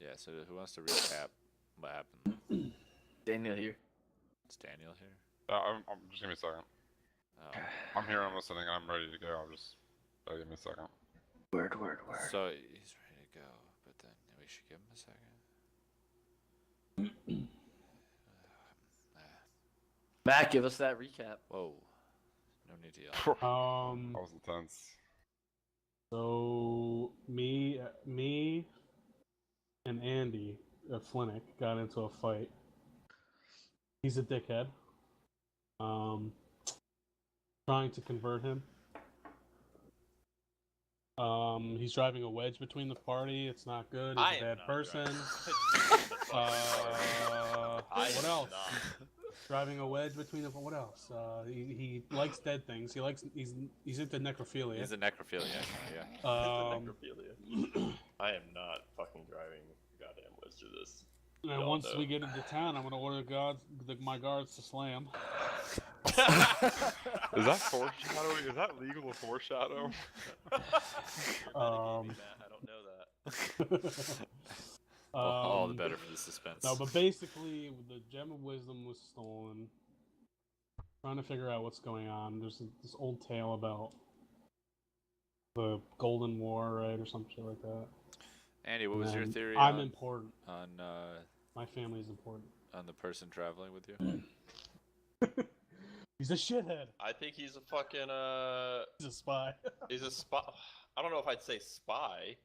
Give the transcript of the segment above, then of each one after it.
Yeah, so who wants to recap what happened? Daniel here. It's Daniel here. I'm just give me a second. Oh. I'm here. I'm listening. I'm ready to go. Give me a second. Word. So he's ready to go, but then we should give him a second. Matt, give us that recap. Whoa. No need to yell. That was intense. So me and Andy at Flinick got into a fight. He's a dickhead. Trying to convert him. He's driving a wedge between the party. It's not good. He's a bad person. What else? Driving a wedge between the. What else? He likes dead things. He's into necrophilia. He's a necrophiliac, yeah. Necrophilia. I am not fucking driving goddamn wedge through this. And once we get into town, I'm gonna order my guards to slam. Is that foreshadowing? Is that legal to foreshadow? Matt, I don't know that. All the better for the suspense. No, but basically, the gem of wisdom was stolen. Trying to figure out what's going on. There's this old tale about the Golden War, right, or some shit like that. Andy, what was your theory I'm important. on My family is important. on the person traveling with you? He's a shithead. I think he's a fucking He's a spy. he's a spy. I don't know if I'd say spy.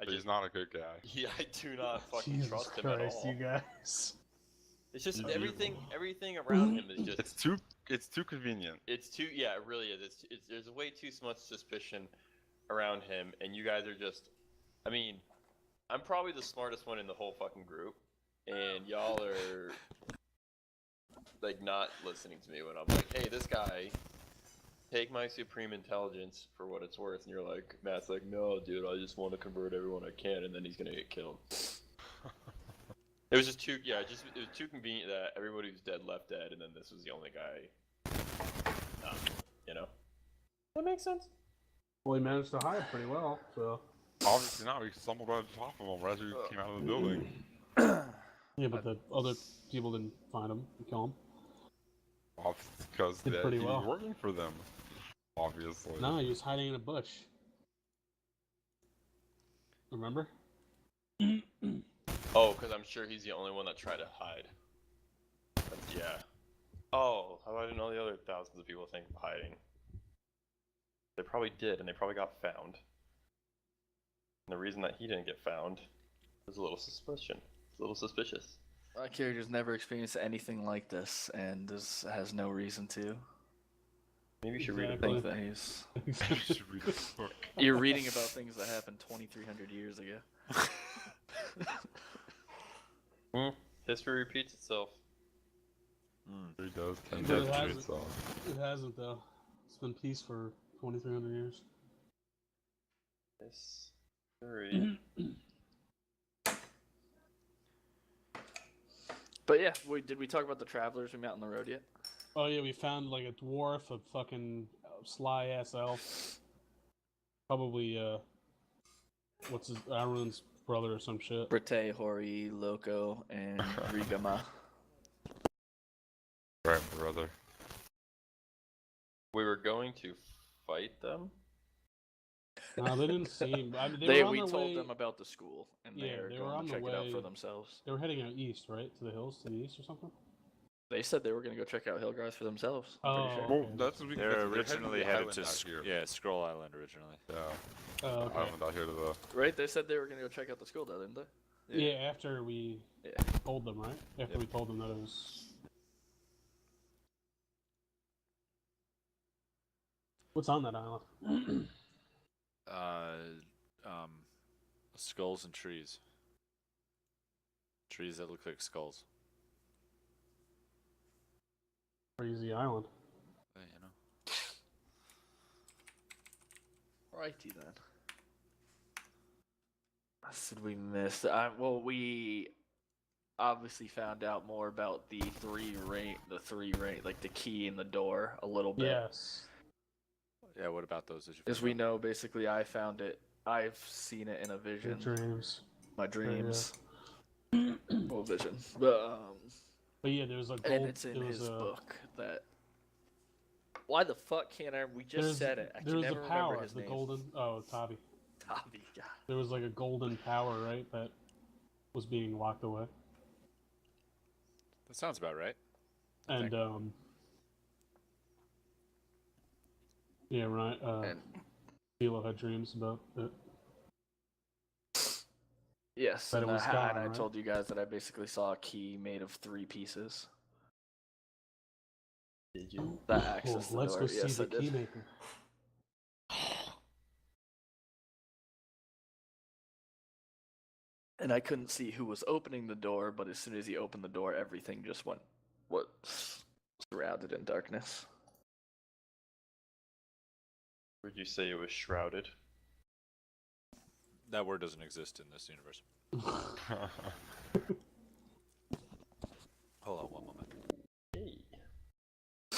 He's not a good guy. Yeah, I do not fucking Jesus trust him Christ, at all. you guys. It's just everything around him is just. It's too convenient. It's too. Yeah, it really is. It's there's way too much suspicion around him, and you guys are just. I mean, I'm probably the smartest one in the whole fucking group, and y'all are like not listening to me when I'm like, "Hey, this guy, take my supreme intelligence for what it's worth," and you're like, Matt's like, "No, dude, I just want to convert everyone I can," and then he's gonna get killed. It was just too, yeah, it was too convenient that everybody was dead left dead, and then this was the only guy. You know. That makes sense. Well, he managed to hide pretty well, so. Obviously not. We stumbled right on top of him right as we came out of the building. Yeah, but the other people didn't find him and kill him. Because he pretty well. was working for them. Obviously. No, he was hiding in a bush. Remember? Oh, because I'm sure he's the only one that tried to hide. Yeah. Oh, how did all the other thousands of people think of hiding? They probably did, and they probably got found. And the reason that he didn't get found is a little suspicion. It's a little suspicious. My character's never experienced anything like this, and this has no reason to. Maybe you should I read a think book. that he's. You should read this book. You're reading about things that happened 2,300 years ago. History repeats itself. It does tend But to it do hasn't. itself. It hasn't, though. It's been peace for 2,300 years. History. But yeah, did we talk about the travelers we met on the road yet? Oh, yeah, we found, like, a dwarf, a fucking sly-ass elf. Probably, what's his, Aaron's brother or some shit. Brite, Hori, Loco, and Rigama. Right, brother. We were going to fight them? No, they didn't seem. I mean, We told them about the school, and Yeah, they're they were going on to the check it out for way- themselves. They were heading out east, right? To the hills, to the east or something? They said they were going to go check out Hillgrass for themselves. I'm pretty Oh. sure. Well, that's what we They're originally headed island to out here. Scroll Island originally. Yeah. Oh, okay. Island out here to the. Right? They said they were going to go check out the school, though, didn't they? Yeah, after we Yeah. told them, right? After Yep. we told them that it was. What's on that island? Skulls and trees. Trees that look like skulls. Crazy island. You know. Righty then. What did we miss? Well, we obviously found out more about the three ring, like the key in the door a little bit. Yes. Yeah, what about those? Did you As find we out? know, basically, I found it. I've seen it in a vision. Dreams. My dreams. Full vision. But yeah, there's a gold. and it's in there was his a, book that. Why the fuck can't I? We just said it. I There can was a never remember power. his The name. golden. Oh, Tavi. Tommy. God. There was like a golden power, right? That was being locked away. That sounds about right. And yeah, Ryan. And Philo had dreams about it. yes, That and, it was and gone, I right? told you guys that I basically saw a key made of 3 pieces. Did you? That access the Let's door. go see Yes, the I did. keymaker. And I couldn't see who was opening the door, but as soon as he opened the door, everything just went surrounded in darkness. Would you say it was shrouded? That word doesn't exist in this universe. Hold on one moment. Hey.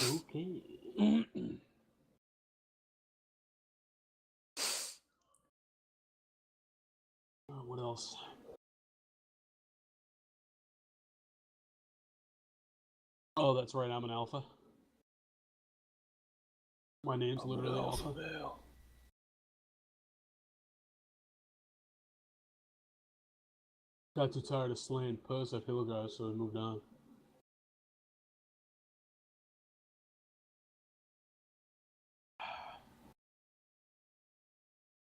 Okay. What else? Oh, that's right. I'm an alpha. My name's literally Alpha. Got too tired of slaying puss at Hill guys, so I moved on.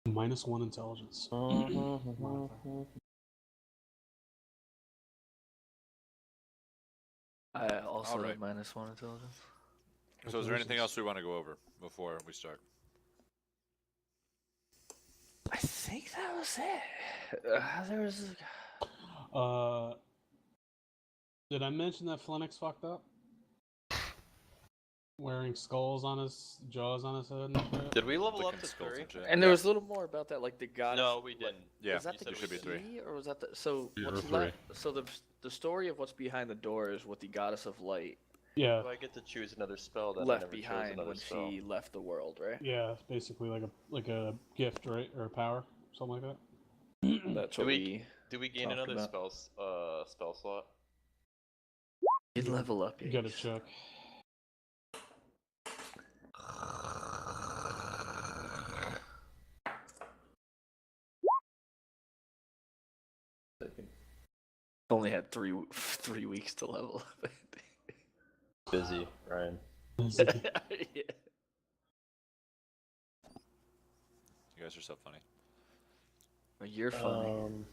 -1 intelligence. I also Alright. had -1 intelligence. So is there anything else we want to go over before we start? I think that was it. There was. Did I mention that Flenix fucked up? Wearing skulls on his jaws on his head and shit? Did we level up Licking to skulls 3? and shit. And there was a little more about that, like the god. No, we didn't. Yeah, Was that you the said it should be we three. key, or was that the so? Yeah, What's 3. left? So the story of what's behind the door is what the goddess of light Yeah, Do I get to choose another spell that I left never chose behind another when spell? she left the world, right? yeah, it's basically like a gift, right, or a power, something like that. That's Do what we do we gain talked another about. spell slot? You'd level up. You gotta Ace. check. Only had 3 weeks to level up. Busy, Ryan. Yeah. You guys are so funny. You're funny.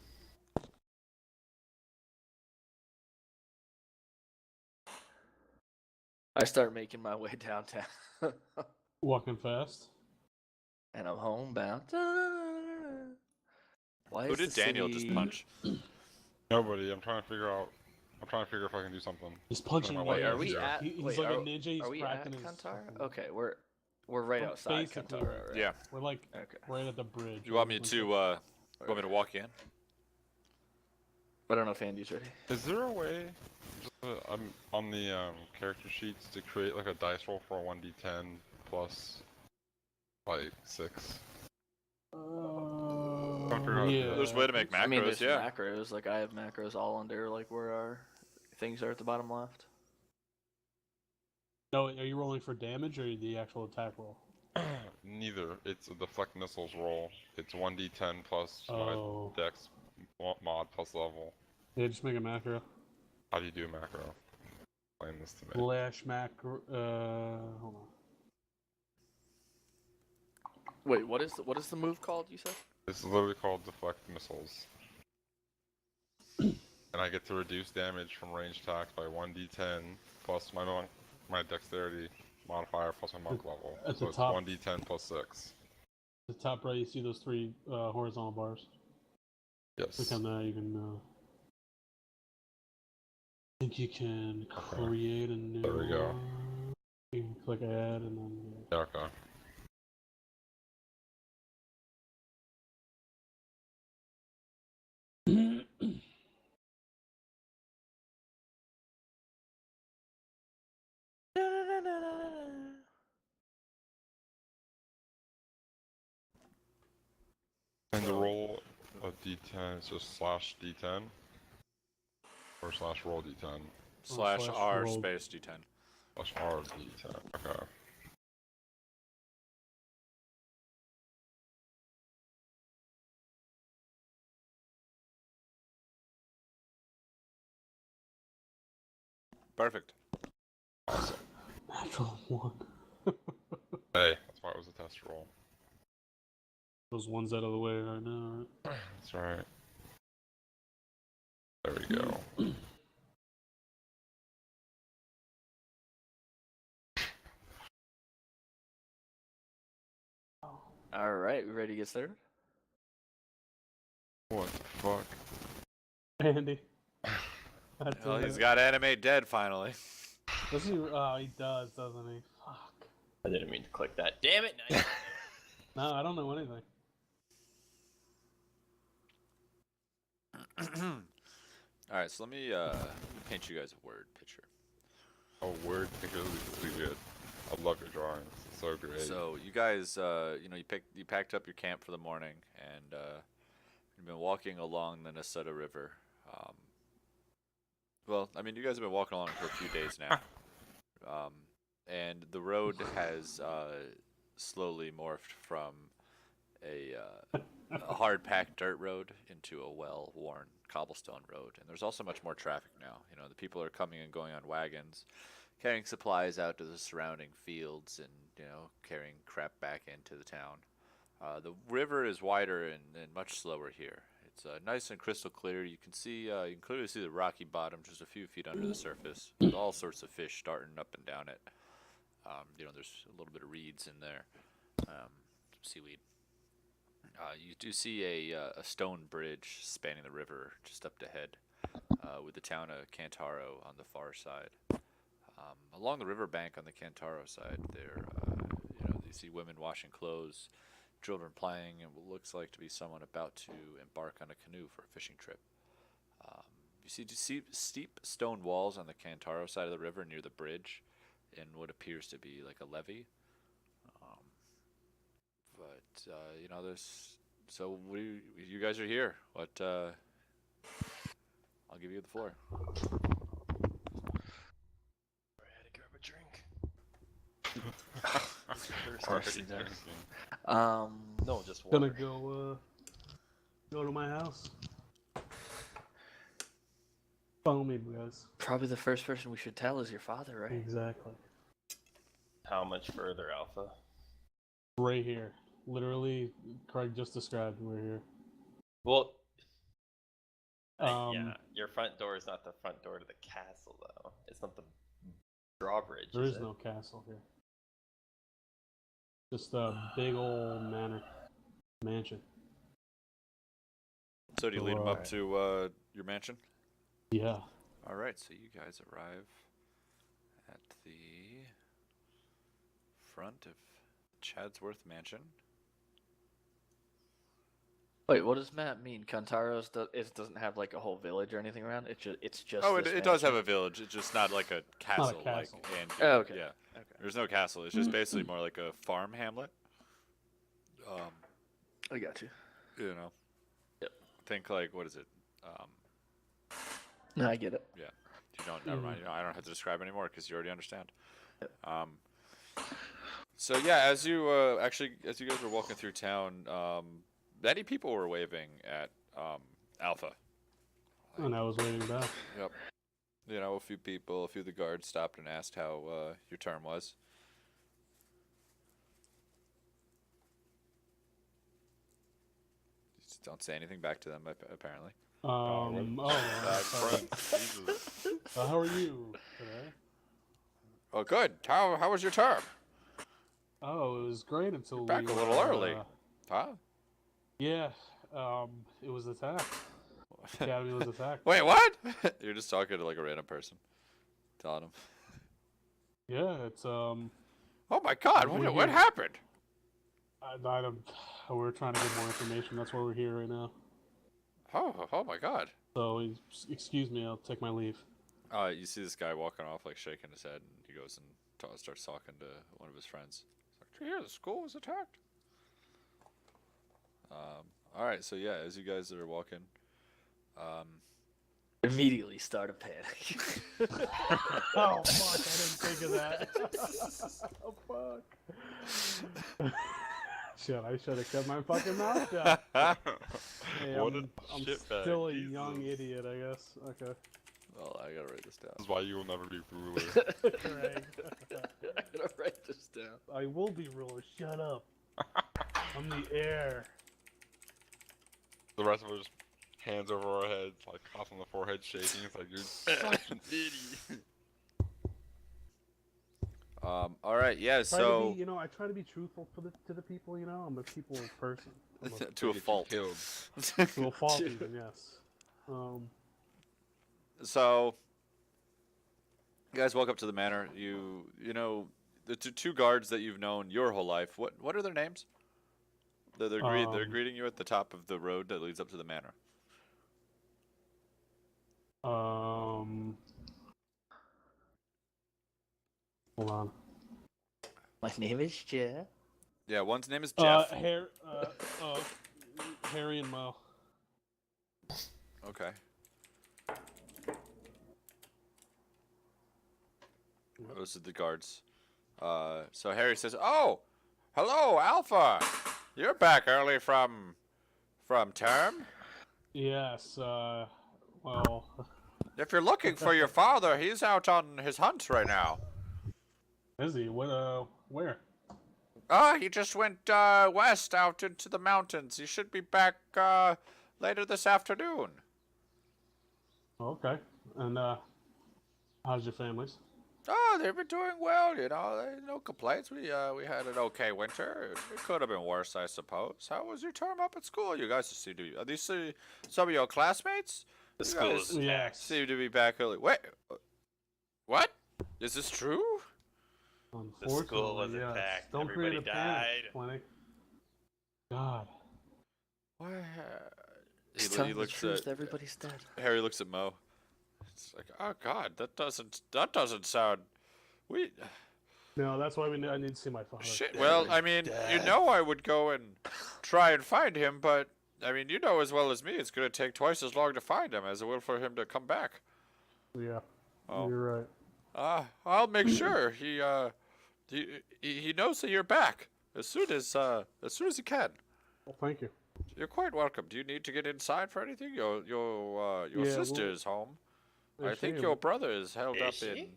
I start making my way downtown, Walking fast. and I'm homebound. Why Who is did the Daniel city... just punch? Nobody. I'm trying to figure if I can do something. He's punching. Wait, Wait, are are we Yeah. at? He's wait, like are, a ninja. He's are we at cracking his. Kantaro? fucking- Okay, we're right outside basically, Kantaro, right? Yeah. We're like Okay. right at the bridge. You want me to want me to walk in? I don't know if Andy's ready. Is there a way, on the character sheets, to create like a dice roll for a 1d10 plus like 6? Yeah. There's a way to make macros, I mean, there's yeah. macros. Like I have macros all under like where our things are at the bottom left. No, are you rolling for damage or the actual attack roll? Neither. It's a deflect missiles roll. It's 1d10 plus Oh. my dex mod plus level. Yeah, just make a macro. How do you do macro? Explain this to me. Flash macro. Hold on. Wait, what is the move called? You said? This is literally called deflect missiles. And I get to reduce damage from range attacks by 1d10 plus my dexterity modifier plus my monk level. At So the it's top. 1d10 plus 6. At the top right, you see those 3 horizontal bars. Yes. Click on that. You can. I think you can Okay. create a new. There we go. one. You can click add and then. Yeah, okay. And to roll a d10, it's just slash d10. or slash roll d10. Slash R roll. space D10. Slash R d10. Okay. Perfect. Awesome. Natural 1. Hey, that's why it was a test roll. Those ones out of the way right now. Right? That's right. There we go. All right, we ready to get started? What the fuck? Andy. Well, he's got animate dead finally. Does he? Oh, he does, doesn't he? Fuck. I didn't mean to click that. Damn it! Nice. No, I don't know anything. Alright, so let me paint you guys a word picture. Oh, word picture is really good. I love your drawings. It's so great. So you guys, you packed up your camp for the morning, and you've been walking along the Nasutta River. Well, I mean, you guys have been walking along for a few days now, and the road has slowly morphed from a hard-packed dirt road into a well-worn cobblestone road, and there's also much more traffic now. You know, the people are coming and going on wagons, carrying supplies out to the surrounding fields, and carrying crap back into the town. The river is wider and much slower here. It's nice and crystal clear. You can clearly see the rocky bottom just a few feet under the surface, with all sorts of fish starting up and down it. There's a little bit of reeds in there, some seaweed. You do see a stone bridge spanning the river just up ahead, with the town of Kantaro on the far side. Along the riverbank on the Kantaro side, you see women washing clothes, children playing, and what looks like to be someone about to embark on a canoe for a fishing trip. You see steep stone walls on the Kantaro side of the river near the bridge, in what appears to be like a levee. So you guys are here. I'll give you the floor. I had to grab a drink. Already there. drinking. No, just water. Gonna go to my house. Follow me, guys. Probably the first person we should tell is your father, right? Exactly. How much further, Alpha? Right here. Literally, Craig just described we're here. Well, Um, your front door is not the front door to the castle, though. It's not the drawbridge. There is it? no castle here. Just a big old mansion. So do you lead them up Right. to your mansion? Yeah. All right, so you guys arrive at the front of Chadsworth Mansion. Wait, what does Matt mean? Kantaro's doesn't have like a whole village or anything around. It's just. Oh, this it does have mansion? a village. It's just not like a castle. castle. Oh, okay. Yeah. Okay. There's no castle. It's just basically more like a farm hamlet. I got you. Yep. Think like, what is it? No, I get it. Yeah. You don't. Never mind. I don't have to describe anymore because you already understand. So yeah, as you guys were walking through town, many people were waving at Alpha. And I was waiting back. Yep. A few of the guards stopped and asked how your term was. Just don't say anything back to them, apparently. Friends. Jesus. How are you today? Oh, good. How was your term? Oh, it was great until Back a little early. Huh? Yeah. It was attacked. The academy was attacked. Wait, what? You're just talking to like a random person, telling them. Yeah, it's Oh my God! What happened? We're trying to get more information. That's why we're here right now. Oh my God! So, excuse me. I'll take my leave. You see this guy walking off, like shaking his head, and he goes and starts talking to one of his friends. He's like, "Did you hear the school was attacked?" All right, so yeah, as you guys are walking, Immediately start a panic. Oh fuck! I didn't think of that. Oh fuck! Shit, I should have kept my fucking mouth shut. Hey, What I'm a shitbag. still a Jesus. young idiot, I guess. Okay. Well, I gotta write this down. This is why you will never be ruler. Craig. I'm gonna write this down. I will be ruler. Shut up. I'm the heir. The rest of us just hands over our heads, like cuffs on the forehead shaking. It's like, you're such an idiot. All right, yeah. Try So to be, I try to be truthful to the people. I'm a people person. I'm to a fault. Killed. to a fault, even yes. So, you guys walk up to the manor. You know the two guards that you've known your whole life. What are their names? They're greeting you at the top of the road that leads up to the manor. Hold on. My name is Jeff. Yeah, one's name is Jeff. Harry and Mo. Okay. Those are the guards. So Harry says, "Oh, hello, Alpha. You're back early from term. Yes. Well. If you're looking for your father, he's out on his hunt right now. Is he? What? Where? He just went west out into the mountains. He should be back later this afternoon." Okay. And how's your families? Oh, they've been doing well. No complaints. We had an okay winter. It could have been worse, I suppose. How was your term up at school? You guys seem to be. Are these some of your classmates? The You school guys is packed. seem to be back early. Wait, what? Is this true? Unfortunately, school wasn't yes. packed. Don't Everybody create a panic, died. Plenty. God. What? Just tell He the looks truth. at Everybody's dead. Harry. Looks at Mo. It's like, oh God, that doesn't sound. No, that's why I need to see my father. Shit. Well, I mean, I would go and try and find him, but I mean, you know as well as me, it's gonna take twice as long to find him as it will for him to come back. Yeah. Oh. You're right. I'll make sure he knows that you're back as soon as he can. Well, thank you. You're quite welcome. Do you need to get inside for anything? Your Yeah, sister well, is home. is I think she? your brother is held Is up she?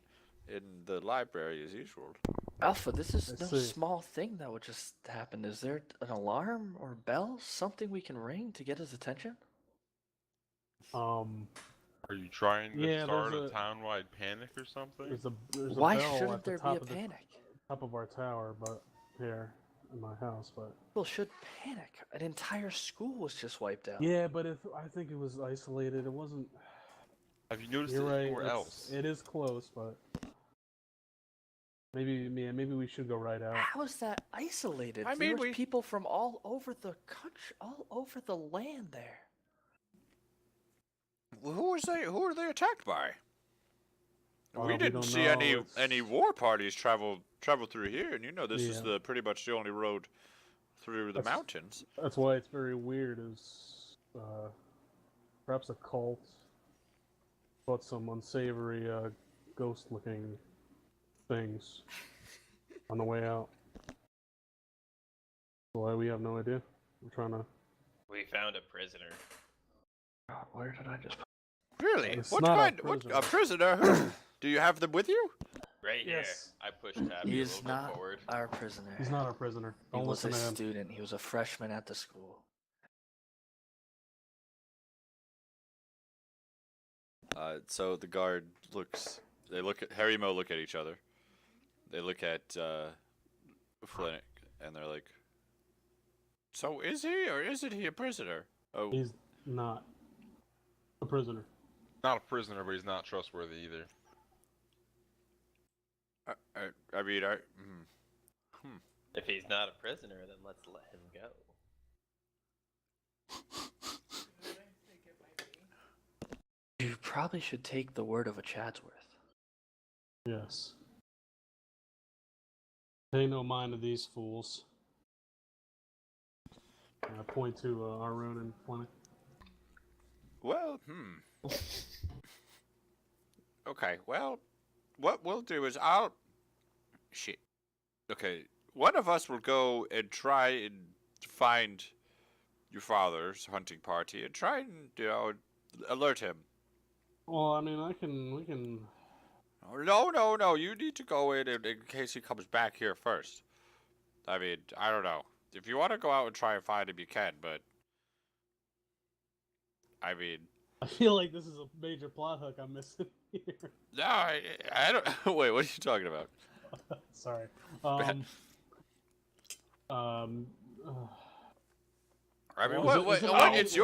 in the library as usual. Alpha, this is Let's no see. small thing that would just happen. Is there an alarm or bell? Something we can ring to get his attention? Are you trying to Yeah, start a there's a- townwide panic or something? there's a Why bell shouldn't at the there be top a of the panic? top of our tower, but here in my house, but People should panic. An entire school was just wiped out. yeah, but I think it was isolated. It wasn't. Have you noticed You're it right. anywhere else? It is close, but maybe we should go right out. How is that isolated? I There mean, was people from all over the country, all over the land there. Who are they attacked by? We we didn't don't see know. any war parties travel through here, and this is Yeah. pretty much the only road through the That's- mountains. That's why it's very weird. Is perhaps a cult, but some unsavory ghost-looking things on the way out. Why we have no idea. We're trying to. We found a prisoner. God, where did I just? Really? It's What not a kind? A prisoner? Who? Do you have them with you? Right Yes. here. I pushed Tabby He a is little bit not forward. our prisoner. He's not our prisoner. He Don't was listen a to him. student. He was a freshman at the school. So the guard looks. They look at Harry and Mo. Look at each other. They look at Flint, and they're like, "So is he or isn't he a prisoner?" Oh, He's not a prisoner. Not a prisoner, but he's not trustworthy either. I mean, If he's not a prisoner, then let's let him go. You probably should take the word of a Chadsworth. Yes. Pay no mind to these fools. I point to Arun and Plenty. well, Okay, well, what we'll do is I'll. Shit. Okay, one of us will go and try and find your father's hunting party and try and, alert him. Well, I mean, we can. Oh, no, you need to go in case he comes back here first. I mean, I don't know. If you want to go out and try and find him, you can, but. I mean. I feel like this is a major plot hook I'm missing here. No, I don't. Wait, what are you talking about? Sorry. I mean, Well, it's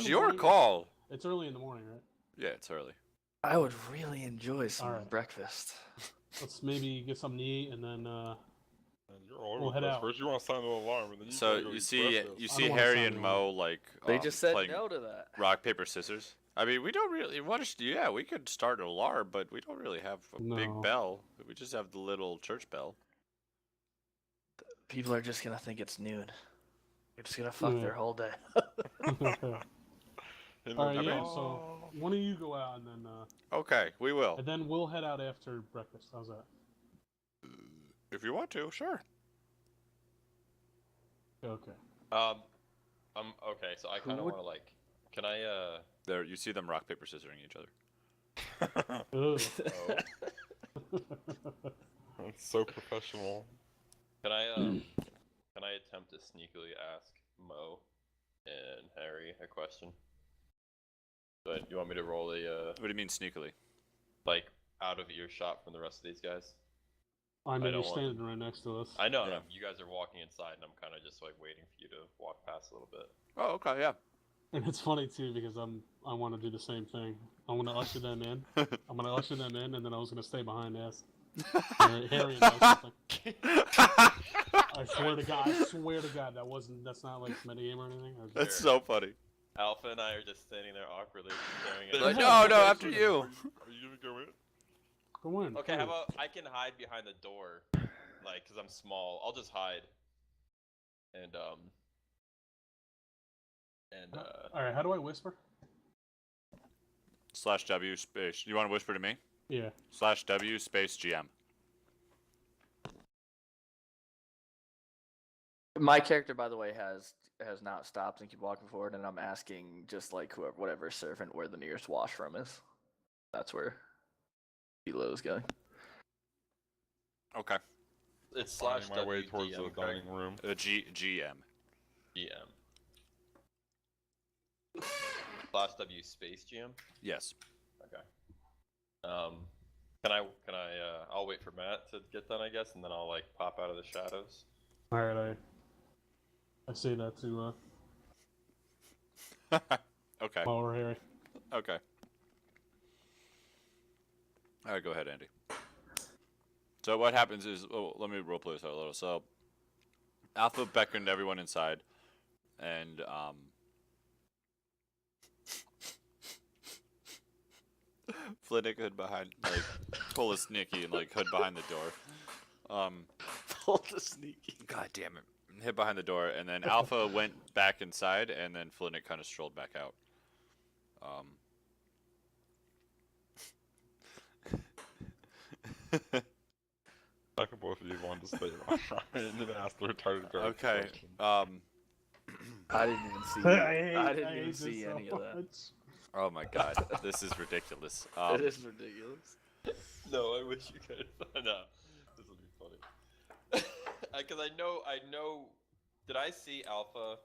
your call. It's early in the morning, right? Yeah, it's early. I would really enjoy some Alright. breakfast. Let's maybe get something to eat and then Man, you're all We'll over head the place. out. First you want to sound the alarm, and then you So gotta go you eat see breakfast. don't wanna Harry sound and rude. Mo like They just said playing no to that. rock paper scissors. I mean, we don't really want to. Yeah, we could start an alarm, but we don't really have a big No. bell. We just have the little church bell. People are just gonna think it's noon. You're just gonna fuck Yeah. their whole day. And Alright, then- yeah, so one of you go out and then Okay, we will. and then we'll head out after breakfast. How's that? If you want to, sure. Okay. Okay, so I Who kind of would- want to like. Can I There, you see them rock paper scissoring each other. Ugh. That's so professional. Can I attempt to sneakily ask Mo and Harry a question? But you want me to roll a What do you mean sneakily? like out of earshot from the rest of these guys? I mean, I you're don't want- standing right next to us. I know. Yeah. You guys are walking inside, and I'm kind of just like waiting for you to walk past a little bit. Oh, okay, yeah. And it's funny too because I want to do the same thing. I want to usher them in. I'm gonna usher them in, and then I was gonna stay behind and ask Harry and something. I swear to God, that's not like metagame or anything. I was That's just, so funny. Alpha and I are just standing there awkwardly staring at Like, each no, other. no, after you. Are you gonna go in? go in. Okay, go how in. about I can hide behind the door, like, cause I'm small. I'll just hide. And All right, how do I whisper? /W space. You want to whisper to me? Yeah. /W space GM. My character, by the way, has not stopped and keep walking forward, and I'm asking just like whatever servant where the nearest washroom is. That's where below is going. Okay. it's Finding /W my way towards the DM, dining room. GM. GM. /W space GM. Yes. Okay. Can I I'll wait for Matt to get done, I guess, and then I'll like pop out of the shadows. All right, I say that to Okay. Mo or Harry. Okay. All right, go ahead, Andy. So what happens is, let me roleplay this out a little. So, Alpha beckoned everyone inside, and Flitwick hid behind, like, pull a sneaky and like hid behind the door. Pull the sneaky. God damn it. Hid behind the door, and then Alpha went back inside, and then Flitwick kind of strolled back out. I could both of you wanted to stay and then ask the retarded guard. Okay. I didn't even see. I didn't even see any of that. Oh my God, this is ridiculous. It is ridiculous. No, I wish you could. No, this will be funny. Because I know. Did I see Alpha?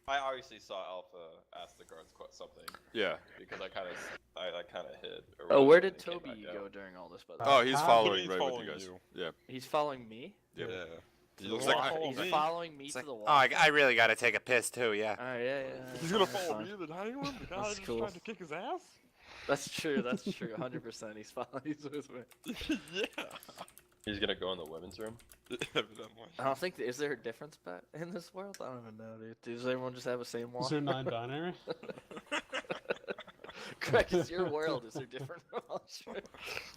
I obviously saw Alpha ask the guards something Yeah. because I kind of hid. Or Oh, whatever, where and did then came Toby back go out. during all this? By the way? Oh, he's How- following He's right following with you guys. you. Yeah. He's following me. Yep. Yeah. He To looks the like, wall- follow he's me. following me to the wall. Oh, I really gotta take a piss too. Yeah. Oh yeah. He's yeah, gonna that's follow fine. me to the dining room? The guy That's just cool. tried to kick his ass? That's true. That's true. 100%. He's following. He's with me. Yeah. He's gonna go in the women's room. Evidently. I don't think. Is there a difference in this world? I don't even know, dude. Does everyone just have the same wall? Is there non-binary? Correct. It's your world. Is there different? Oh, sure.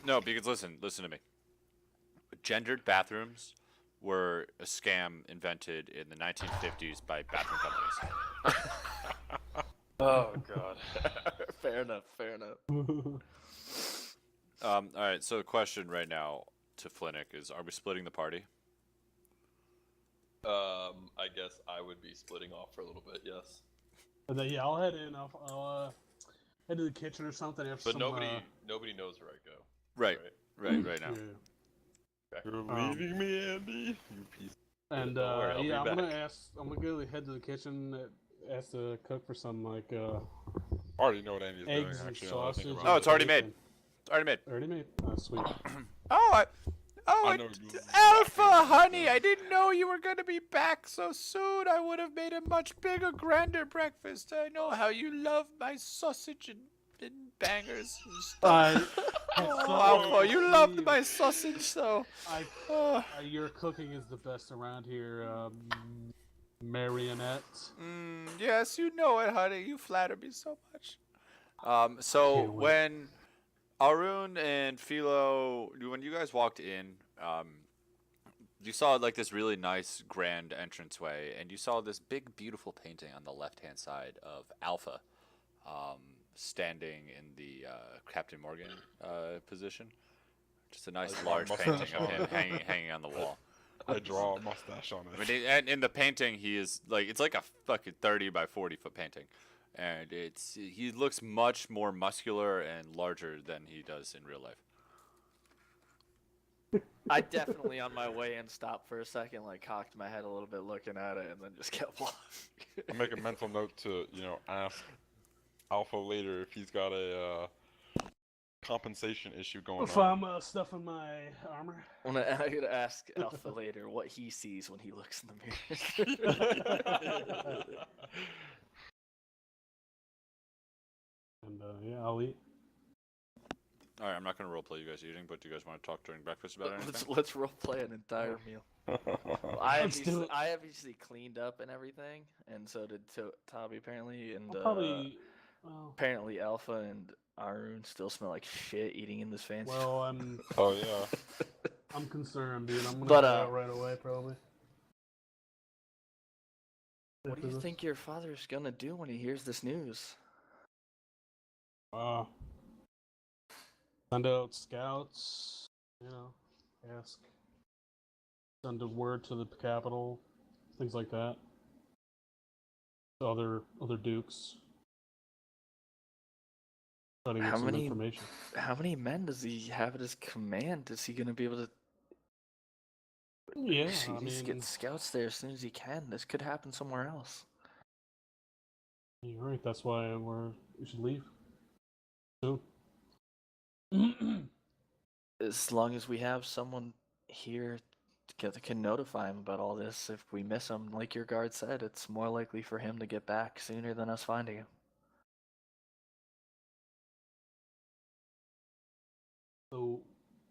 No, because listen to me. Gendered bathrooms were a scam invented in the 1950s by bathroom companies. Oh god. Fair enough. Fair enough. All right. So the question right now to Flinick is: are we splitting the party? I guess I would be splitting off for a little bit, yes. And then, yeah, I'll head in. I'll head to the kitchen or something after But some. nobody knows where I go. Right now. Yeah. You're leaving me, Andy. You piece. And Don't worry, I'll be yeah, I'm back. gonna go head to the kitchen. Ask the cook for some like I already know what Andy's doing. eggs and Actually, now that I think sausage. about Oh, it's already made. bacon. It's already made. Already made. Oh, sweet. I know you- Alpha, honey, I didn't know you were gonna be back so soon. I would have made a much bigger, grander breakfast. I know how you love my sausage and bangers and stuff. Alpha, you loved my sausage, so. Your cooking is the best around here, Marionette. Yes, you know it, honey. You flatter me so much. So Can't wait. when Arun and Philo, when you guys walked in, you saw like this really nice grand entranceway, and you saw this big, beautiful painting on the left-hand side of Alpha, standing in the Captain Morgan position. Just a nice, large painting of him hanging on the wall. I draw a mustache on I it. mean, and in the painting, he is like it's like a fucking 30 by 40 foot painting, and he looks much more muscular and larger than he does in real life. I definitely on my way in stopped for a second, like cocked my head a little bit looking at it, and then just kept walking. I make a mental note to ask Alpha later if he's got a compensation issue going If on. I'm stuffing my armor. I'm gonna ask Alpha later what he sees when he looks in the mirror. And yeah, I'll eat. All right, I'm not gonna roleplay you guys eating, but do you guys want to talk during breakfast about anything? let's role play an entire meal. I Let's do it. obviously cleaned up and everything, and so did Toby apparently, and I'll probably. Well, apparently Alpha and Arun still smell like shit eating in this fancy. well, I'm Oh yeah. I'm concerned, dude. I'm gonna But, get out right away, probably. What do you think your father's gonna do when he hears this news? Send out scouts. Ask. Send a word to the capital, things like that. Other dukes. Try to get How some many- information. How many men does he have at his command? Is he gonna be able to? Yeah, He's get scouts there as soon as he can. This could happen somewhere else. You're right. That's why we should leave soon. As long as we have someone here that can notify him about all this, if we miss him, like your guard said, it's more likely for him to get back sooner than us finding him. So,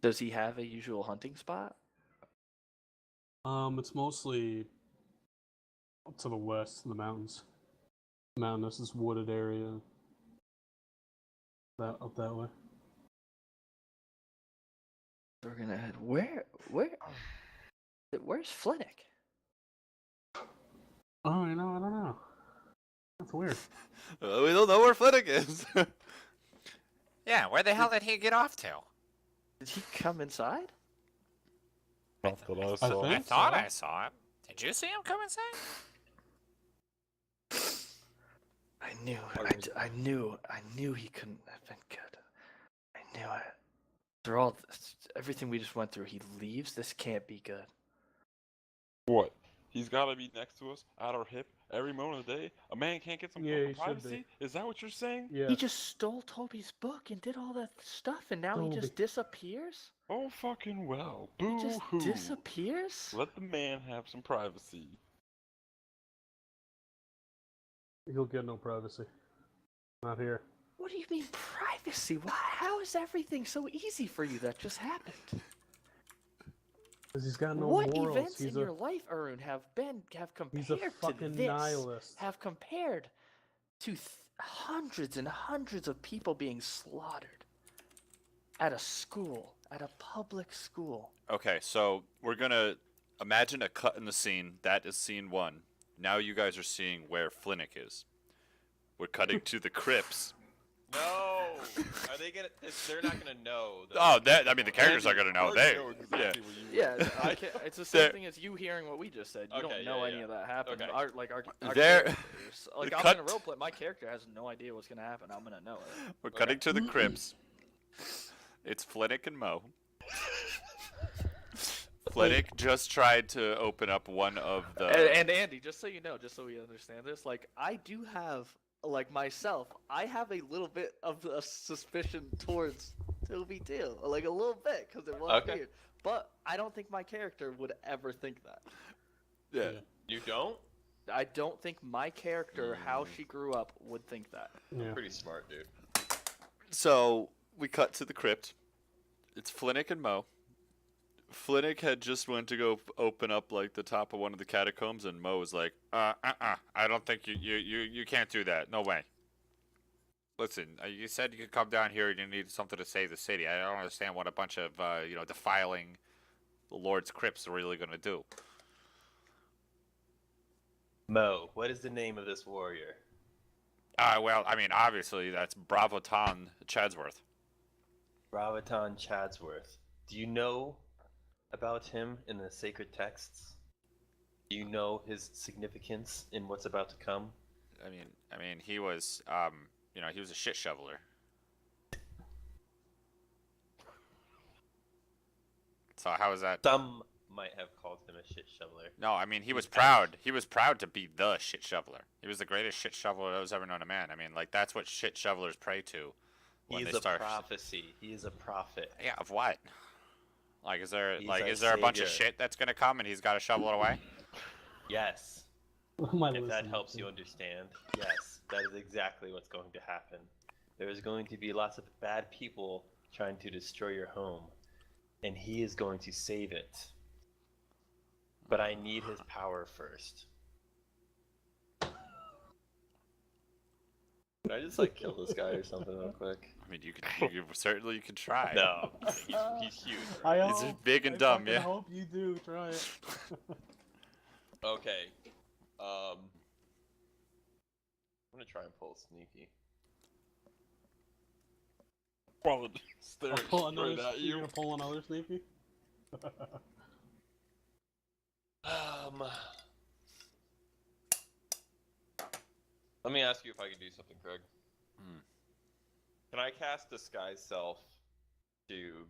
Does he have a usual hunting spot? it's mostly up to the west in the mountains. Mountainous, this wooded area. Up that way. We're gonna head where's Flinick? Oh, I don't know. That's weird. We don't know where Flinick is. Yeah, where the hell did he get off to? Did he come inside? Not that I I saw. I think thought so. I saw him. Did you see him come inside? I knew he couldn't have been good. I knew it. After everything we just went through, he leaves. This can't be good. What? He's got to be next to us, at our hip, every moment of the day. A man can't get some Yeah, fucking he should be. privacy? Is that what you're saying? Yeah. He just stole Toby's book and did all that stuff, and now he just Toby. disappears? Oh, fucking well. He Boo just hoo. disappears? Let the man have some privacy. He'll get no privacy. Not here. What do you mean privacy? How is everything so easy for you that just happened? Because he's got no What morals. events He's in your life, Arun, have he's a compared to fucking this? nihilist. Have compared to hundreds and hundreds of people being slaughtered at a school, at a public school. Okay, so we're gonna imagine a cut in the scene. That is scene 1. Now you guys are seeing where Flinick is. We're cutting to the crypts. No. Are they gonna? They're not gonna know. Oh, I mean, the characters are gonna know. I They, know exactly yeah. what you Yeah, mean. it's the same They're- thing as you hearing what we just said. You Okay, don't know yeah, any yeah. of that happened. Okay. Our They're- characters, like the I'm cut- gonna roleplay. My character has no idea what's gonna happen. I'm gonna know it. We're cutting to the crypts. It's Flitwick and Mo. Flitwick just tried to open up one of the. And Andy, just so you know, just so we understand this, like I do have, like myself, I have a little bit of a suspicion towards Toby too, like a little bit, because it was Okay. weird. But I don't think my character would ever think that. Yeah. You don't? I don't think my character, how she grew up, would think that. Yeah. Pretty smart, dude. So we cut to the crypt. It's Flitwick and Mo. Flitwick had just went to go open up like the top of one of the catacombs, and Mo was like, I don't think you can't do that. No way. Listen, you said you could come down here and you need something to save the city. I don't understand what a bunch of, defiling the Lord's crypts are really going to do. Mo, what is the name of this warrior? Well, I mean, obviously, that's Bravoton Chadsworth. Bravaton Chadsworth. Do you know about him in the sacred texts? Do you know his significance in what's about to come? I mean, he was, he was a shit shoveler. So how is that? Some might have called him a shit shoveler. No, I mean, he was proud. He was proud to be the shit shoveler. He was the greatest shit shoveler that was ever known to man. I mean, like, that's what shit shovelers pray to when He's they a start. prophecy. He is a prophet. Yeah, of what? Like, is there He's our a bunch of savior. shit that's gonna come and he's got to shovel it away? Yes. What am I If that listening helps to? you understand, yes, that is exactly what's going to happen. There is going to be lots of bad people trying to destroy your home, and he is going to save it. But I need his power first. Can I just like kill this guy or something real quick? I mean, you certainly can try. No, he's huge. I Right? He's hope, big and I dumb, fucking yeah. hope you do. Try it. Okay. I'm gonna try and pull sneaky. Well, I'll staring pull another. straight at You're you. gonna pull another sneaky. Let me ask you if I can do something, Craig. Hmm. Can I cast Disguise Self to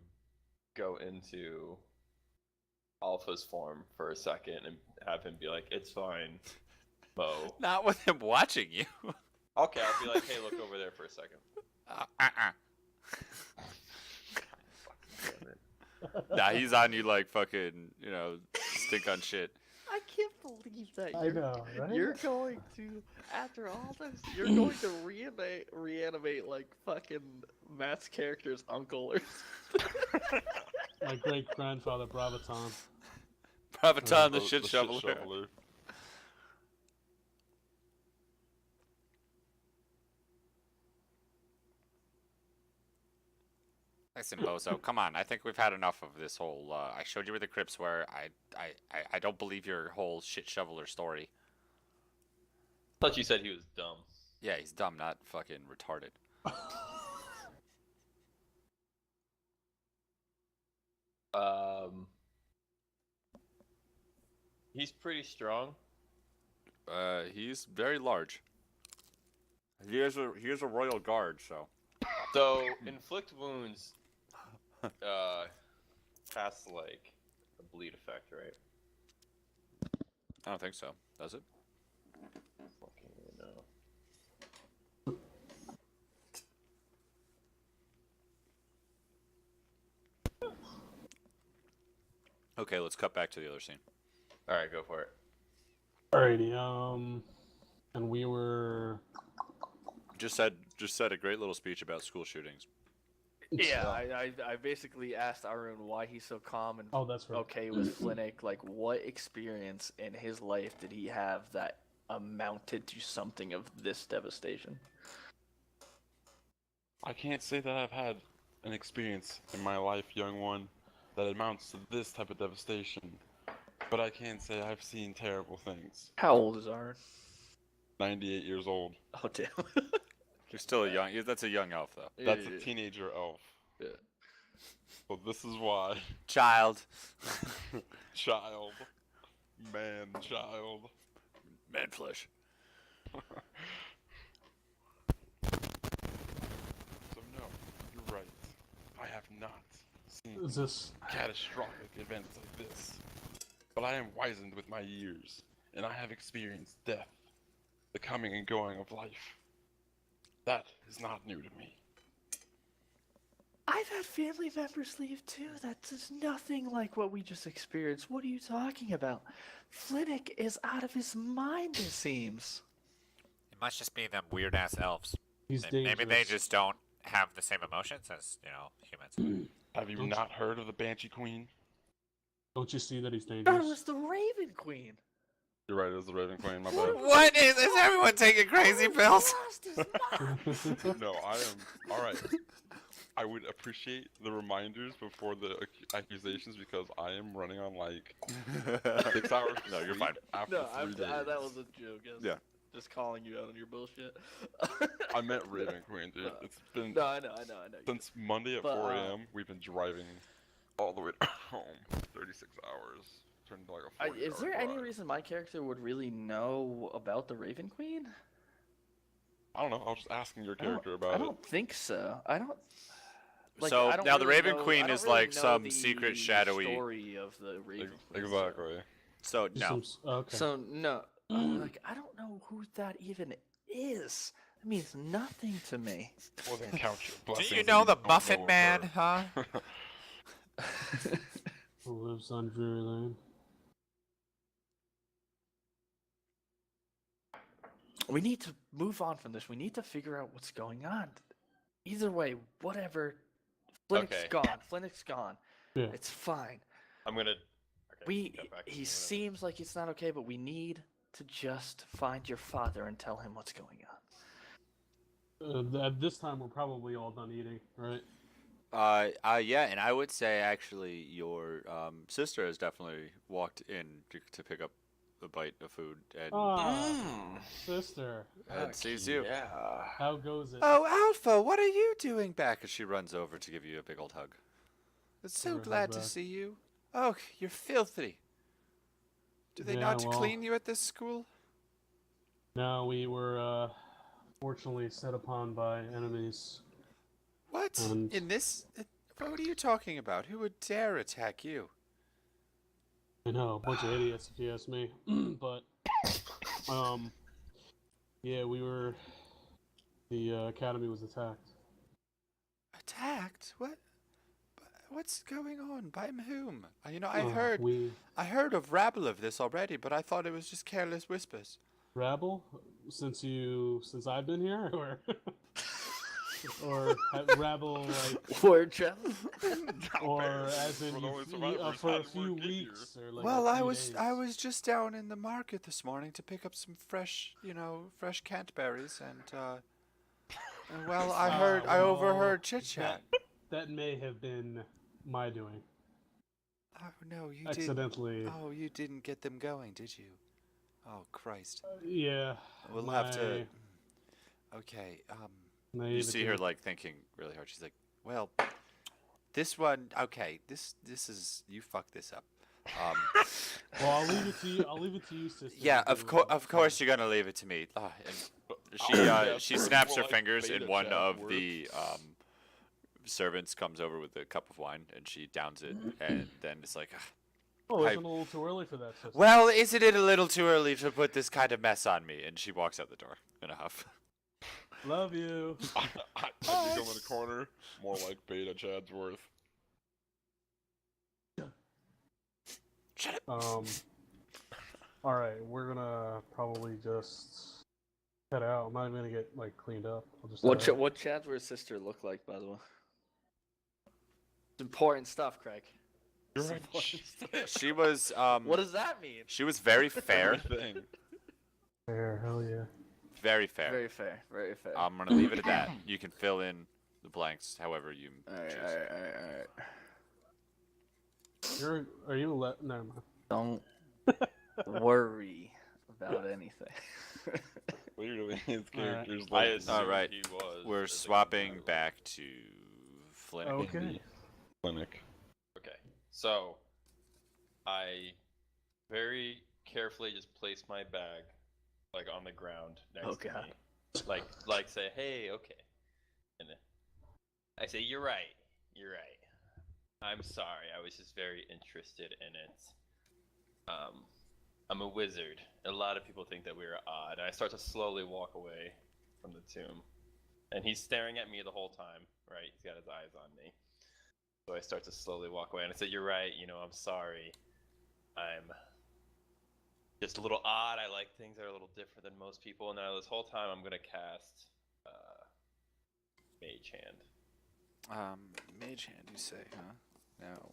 go into Alpha's form for a second and have him be like, "It's fine, Mo." Not with him watching you. Okay, I'll be like, "Hey, look over there for a second." Damn it. Nah, he's on you like fucking, stink on shit. I can't believe that I know, right? you're going to, after all this, you're going to reanimate like fucking Matt's character's uncle or My great grandfather Bravaton. Bravaton, the The shit shoveler. Listen, Bozo, come on. I think we've had enough of this whole. I showed you where the crypts were. I don't believe your whole shit shoveler story. Thought you said he was dumb. Yeah, he's dumb, not fucking retarded. He's pretty strong. He's very large. He is a royal guard, so. So inflict wounds has like a bleed effect, right? I don't think so. Does it? Fucking no. Okay, let's cut back to the other scene. All right, go for it. Alrighty. And we were. Just said a great little speech about school shootings. Yeah, I basically asked Arun why he's so calm and Oh, that's right. okay with Flitwick. Like, what experience in his life did he have that amounted to something of this devastation? I can't say that I've had an experience in my life, young one, that amounts to this type of devastation. But I can say I've seen terrible things. How old is Arun? 98 years old. Oh, damn. You're still a young. That's a young elf, though. That's Yeah, a teenager elf. yeah. So this is why, Child. child, man, child. Man flesh. So no, you're right. I have not seen Is this? catastrophic events like this. But I am wizened with my years, and I have experienced death, the coming and going of life. That is not new to me. I've had family members leave too. That's nothing like what we just experienced. What are you talking about? Flynnick is out of his mind, it seems. It must just be them weird ass elves. He's Maybe dangerous. they just don't have the same emotions as humans. Have you Don't not heard of the Banshee Queen? Don't you see that he's That dangerous? was the Raven Queen. You're right, it was the Raven Queen, my bad. What is everyone taking crazy pills? Lost his mind. No, I am. Alright. I would appreciate the reminders before the accusations because I am running on like 6 hours. No, you're sleep fine. After No, 3 days. that was a joke. I was Yeah. just calling you out on your bullshit. I meant Raven Queen, dude. It's been No, I know. since Monday at But, 4 a.m. We've been driving all the way home. 36 hours. Turned into like a 40 Is there any reason my character would really know about the Raven Queen? I don't know. I was just asking your I don't- character about I it. don't think so. I don't. Like, So I don't now the really Raven know- Queen I don't is really like know some the secret shadowy. story of the Raven Queen. so- Exactly. So no. Okay. So no, like I don't know who that even is. That means nothing to me. Well then count your Do blessings. you if know the don't know Muffin of Man, her. huh? Who lives on Drury Lane? We need to move on from this. We need to figure out what's going on. Either way, whatever. Flynnick's Okay. gone. Flynnick's gone. Yeah. It's fine. I'm gonna. Okay, get back to He you, whatever. seems like it's not okay, but we need to just find your father and tell him what's going on. At this time, we're probably all done eating, right? Yeah, and I would say actually your sister has definitely walked in to pick up a bite of food and, Ah, sister, and sees you. Yeah. how goes it? Oh, Alpha, what are you doing back? As she runs over to give you a big old hug. I'm so Give her a glad hug to back. see you. Oh, you're filthy. Do they Yeah, not well- clean you at this school? No, we were fortunately set upon by enemies. What? And- In this? What are you talking about? Who would dare attack you? I know, a bunch of idiots, if you ask me. But, yeah, we were. The academy was attacked. Attacked? What? What's going on? By whom? You know, I Uh, We heard of rabble of this already, but I thought it was just careless whispers. rabble since I've been here, or rabble like, Word travel. or as in We're the only you, survivors. for How a did few word get here? weeks, or like. Well, a I few was days. just down in the market this morning to pick up some fresh Cantberries, and well, I well, overheard chit chat. That may have been my doing. Oh no, you didn't. Accidentally. Oh, you didn't get them going, did you? Oh Christ. Yeah. We'll have to. my Okay. You naivety. see her like thinking really hard. She's like, "Well, this one. Okay, this is you fucked this up." Well, I'll leave it to you. I'll leave it to you, sister. Yeah, to of do course, it. of course, you're gonna leave it to me. And she snaps her fingers, and one of the servants comes over with a cup of wine, and she downs it, and then it's like, Oh, it's I- a little too early for that, sister. "Well, isn't it a little too early to put this kind of mess on me?" And she walks out the door in a huff. Love you. I think I'm in the corner, more like Beta Chadsworth. Shut up. All right, we're gonna probably just head out. I'm not even gonna get like cleaned up. I'll just. head out. What Chadsworth's sister look like, by the way? It's important stuff, Craig. You're It's right. important stuff. She was What does that mean? she was very fair, Everything. Fair, hell yeah. very fair. Very fair. Very fair. I'm gonna leave it at that. You can fill in the blanks however you Alright, choose. alright. Are you never mind. Don't worry about anything. Clearly, his character's I like assumed Alright, he was. we're as a swapping Kantaro. back to Flynn. in Okay. the clinic. Okay, so I very carefully just place my bag like on the ground next Oh, to God. me, like say, hey, okay, and then I say, you're right, you're right. I'm sorry, I was just very interested in it. I'm a wizard. A lot of people think that we're odd. I start to slowly walk away from the tomb, and he's staring at me the whole time. Right, he's got his eyes on me. So I start to slowly walk away, and I say, "You're right. I'm sorry. I'm just a little odd. I like things that are a little different than most people." And now this whole time, I'm gonna cast Mage Hand, Mage hand, you say, huh? No.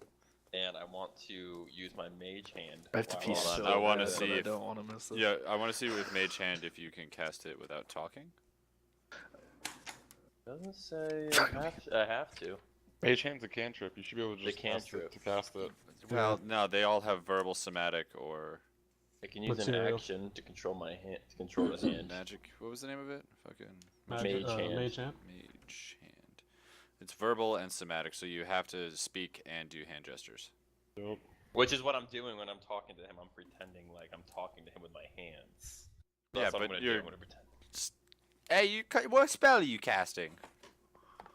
and I want to use my Mage Hand. I have to while pee Hold on, so I wanna bad, see but I if- don't want to miss this. Yeah, I want to see with Mage hand if you can cast it without talking. Doesn't say I have to. Mage Hand's a cantrip. You should be able to The just cast it cantrip. to cast it. Well, no, they all have verbal, somatic, or I can use an Material. action to control my hand. To control the hand. magic. What was the name of it? Fucking Mage hand. Mage hand. Mage hand. It's verbal and somatic, so you have to speak and do hand gestures. Yep. Which is what I'm doing when I'm talking to him. I'm pretending like I'm talking to him with my hands. Yeah, That's what but I'm gonna do. you're- I'm gonna pretend. Hey, what spell are you casting?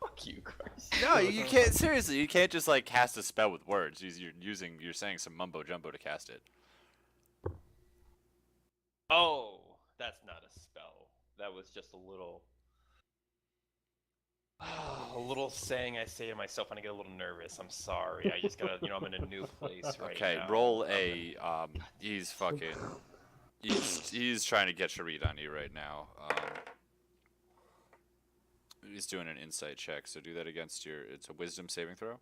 Fuck you, Christ. No, you can't. Seriously, you can't just like cast a spell with words. You're saying some mumbo jumbo to cast it. Oh, that's not a spell. That was just a little saying I say to myself when I get a little nervous. I'm sorry. I just gotta, I'm in a new place right Okay, now. roll a. He's fucking. He's trying to get your read on you right now. He's doing an insight check, so do that against your. It's a wisdom saving throw.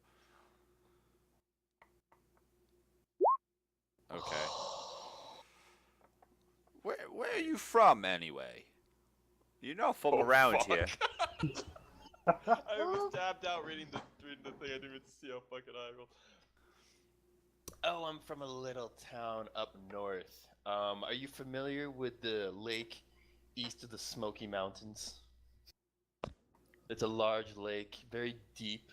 Okay. Where are you from anyway? You're not from around here. I was tapped out reading the thing. I didn't even see how fucking I rolled. Oh, I'm from a little town up north. Are you familiar with the lake east of the Smoky Mountains? It's a large lake, very deep.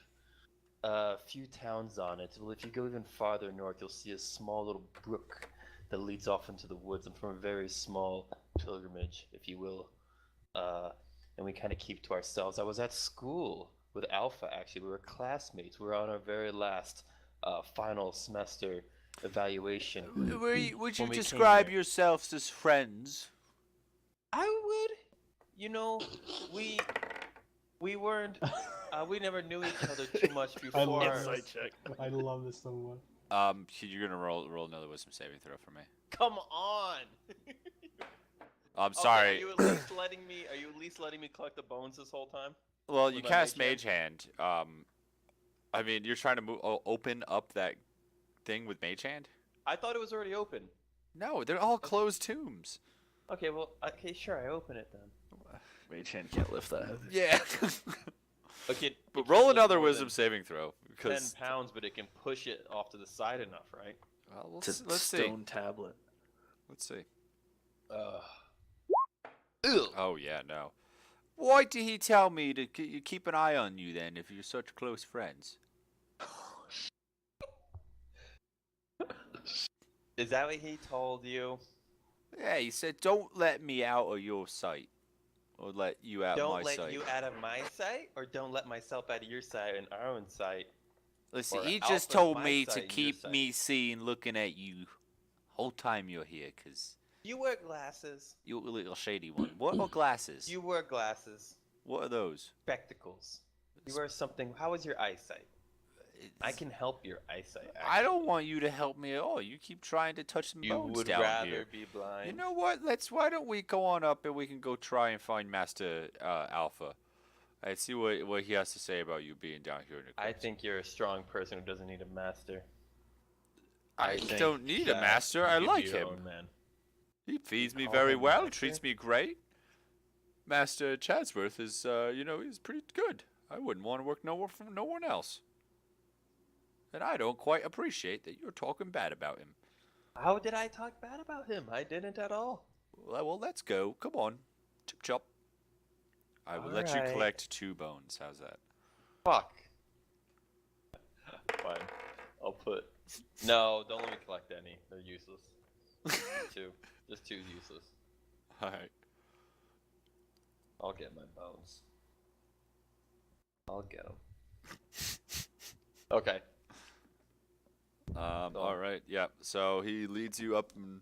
Few towns on it. Well, if you go even farther north, you'll see a small little brook that leads off into the woods. I'm from a very small pilgrimage, if you will. And we kind of keep to ourselves. I was at school with Alpha, actually. We were classmates. We were on our very last final semester evaluation. Would you When we came describe here. yourselves as friends? I would. We weren't. We never knew each other too much I before. love this. I love this so much. You're gonna roll another wisdom saving throw for me. Come on. I'm Okay, sorry. Are you at least letting me collect the bones this whole time? Well, you with my cast mage Mage Hand. I mean, you're trying to open up that thing with Mage Hand? I thought it was already open. No, they're all closed tombs. Okay, well, okay, sure, I open it then. Mage hand can't lift that heavy. Yeah. Okay, But roll another wisdom saving throw Ten because. pounds, but it can push it off to the side enough, right? Well, It's a let's see. stone tablet. Let's see. Ew. Oh yeah, no. Why did he tell me to keep an eye on you then if you're such close friends? Is that what he told you? Yeah, he said don't let me out of your sight, or let you out of Don't my let sight. you out of my sight, or don't let myself out of your sight and our own sight. Listen, or he Alpha's just told my me sight to and your keep sight. me seeing, looking at you, whole time you're here, cause You wear glasses. you're a little shady one. What are glasses? You wear glasses. What are those? Spectacles. You wear something. How is your eyesight? I can help your eyesight. I don't actually. want you to help me at all. You keep trying to touch some You bones would down rather here. be blind. You know what? Why don't we go on up and we can go try and find Master Alpha. I see what he has to say about you being down here in the I crypt. think you're a strong person who doesn't need a master. I think don't need a that master. I you like be your him. own man. He feeds me Call very him well, master? treats me great. Master Chadsworth is, he's pretty good. I wouldn't want to work for no one else. And I don't quite appreciate that you're talking bad about him. How did I talk bad about him? I didn't at all. Well, let's go. Come on. Chop chop. I will let you Alright. collect 2 bones. How's that? Fuck. Fine. I'll put. No, don't let me collect any. They're useless. Two. Just 2 useless. Alright. I'll get my bones. I'll get them. Okay. Alright, yeah. So he leads you up, and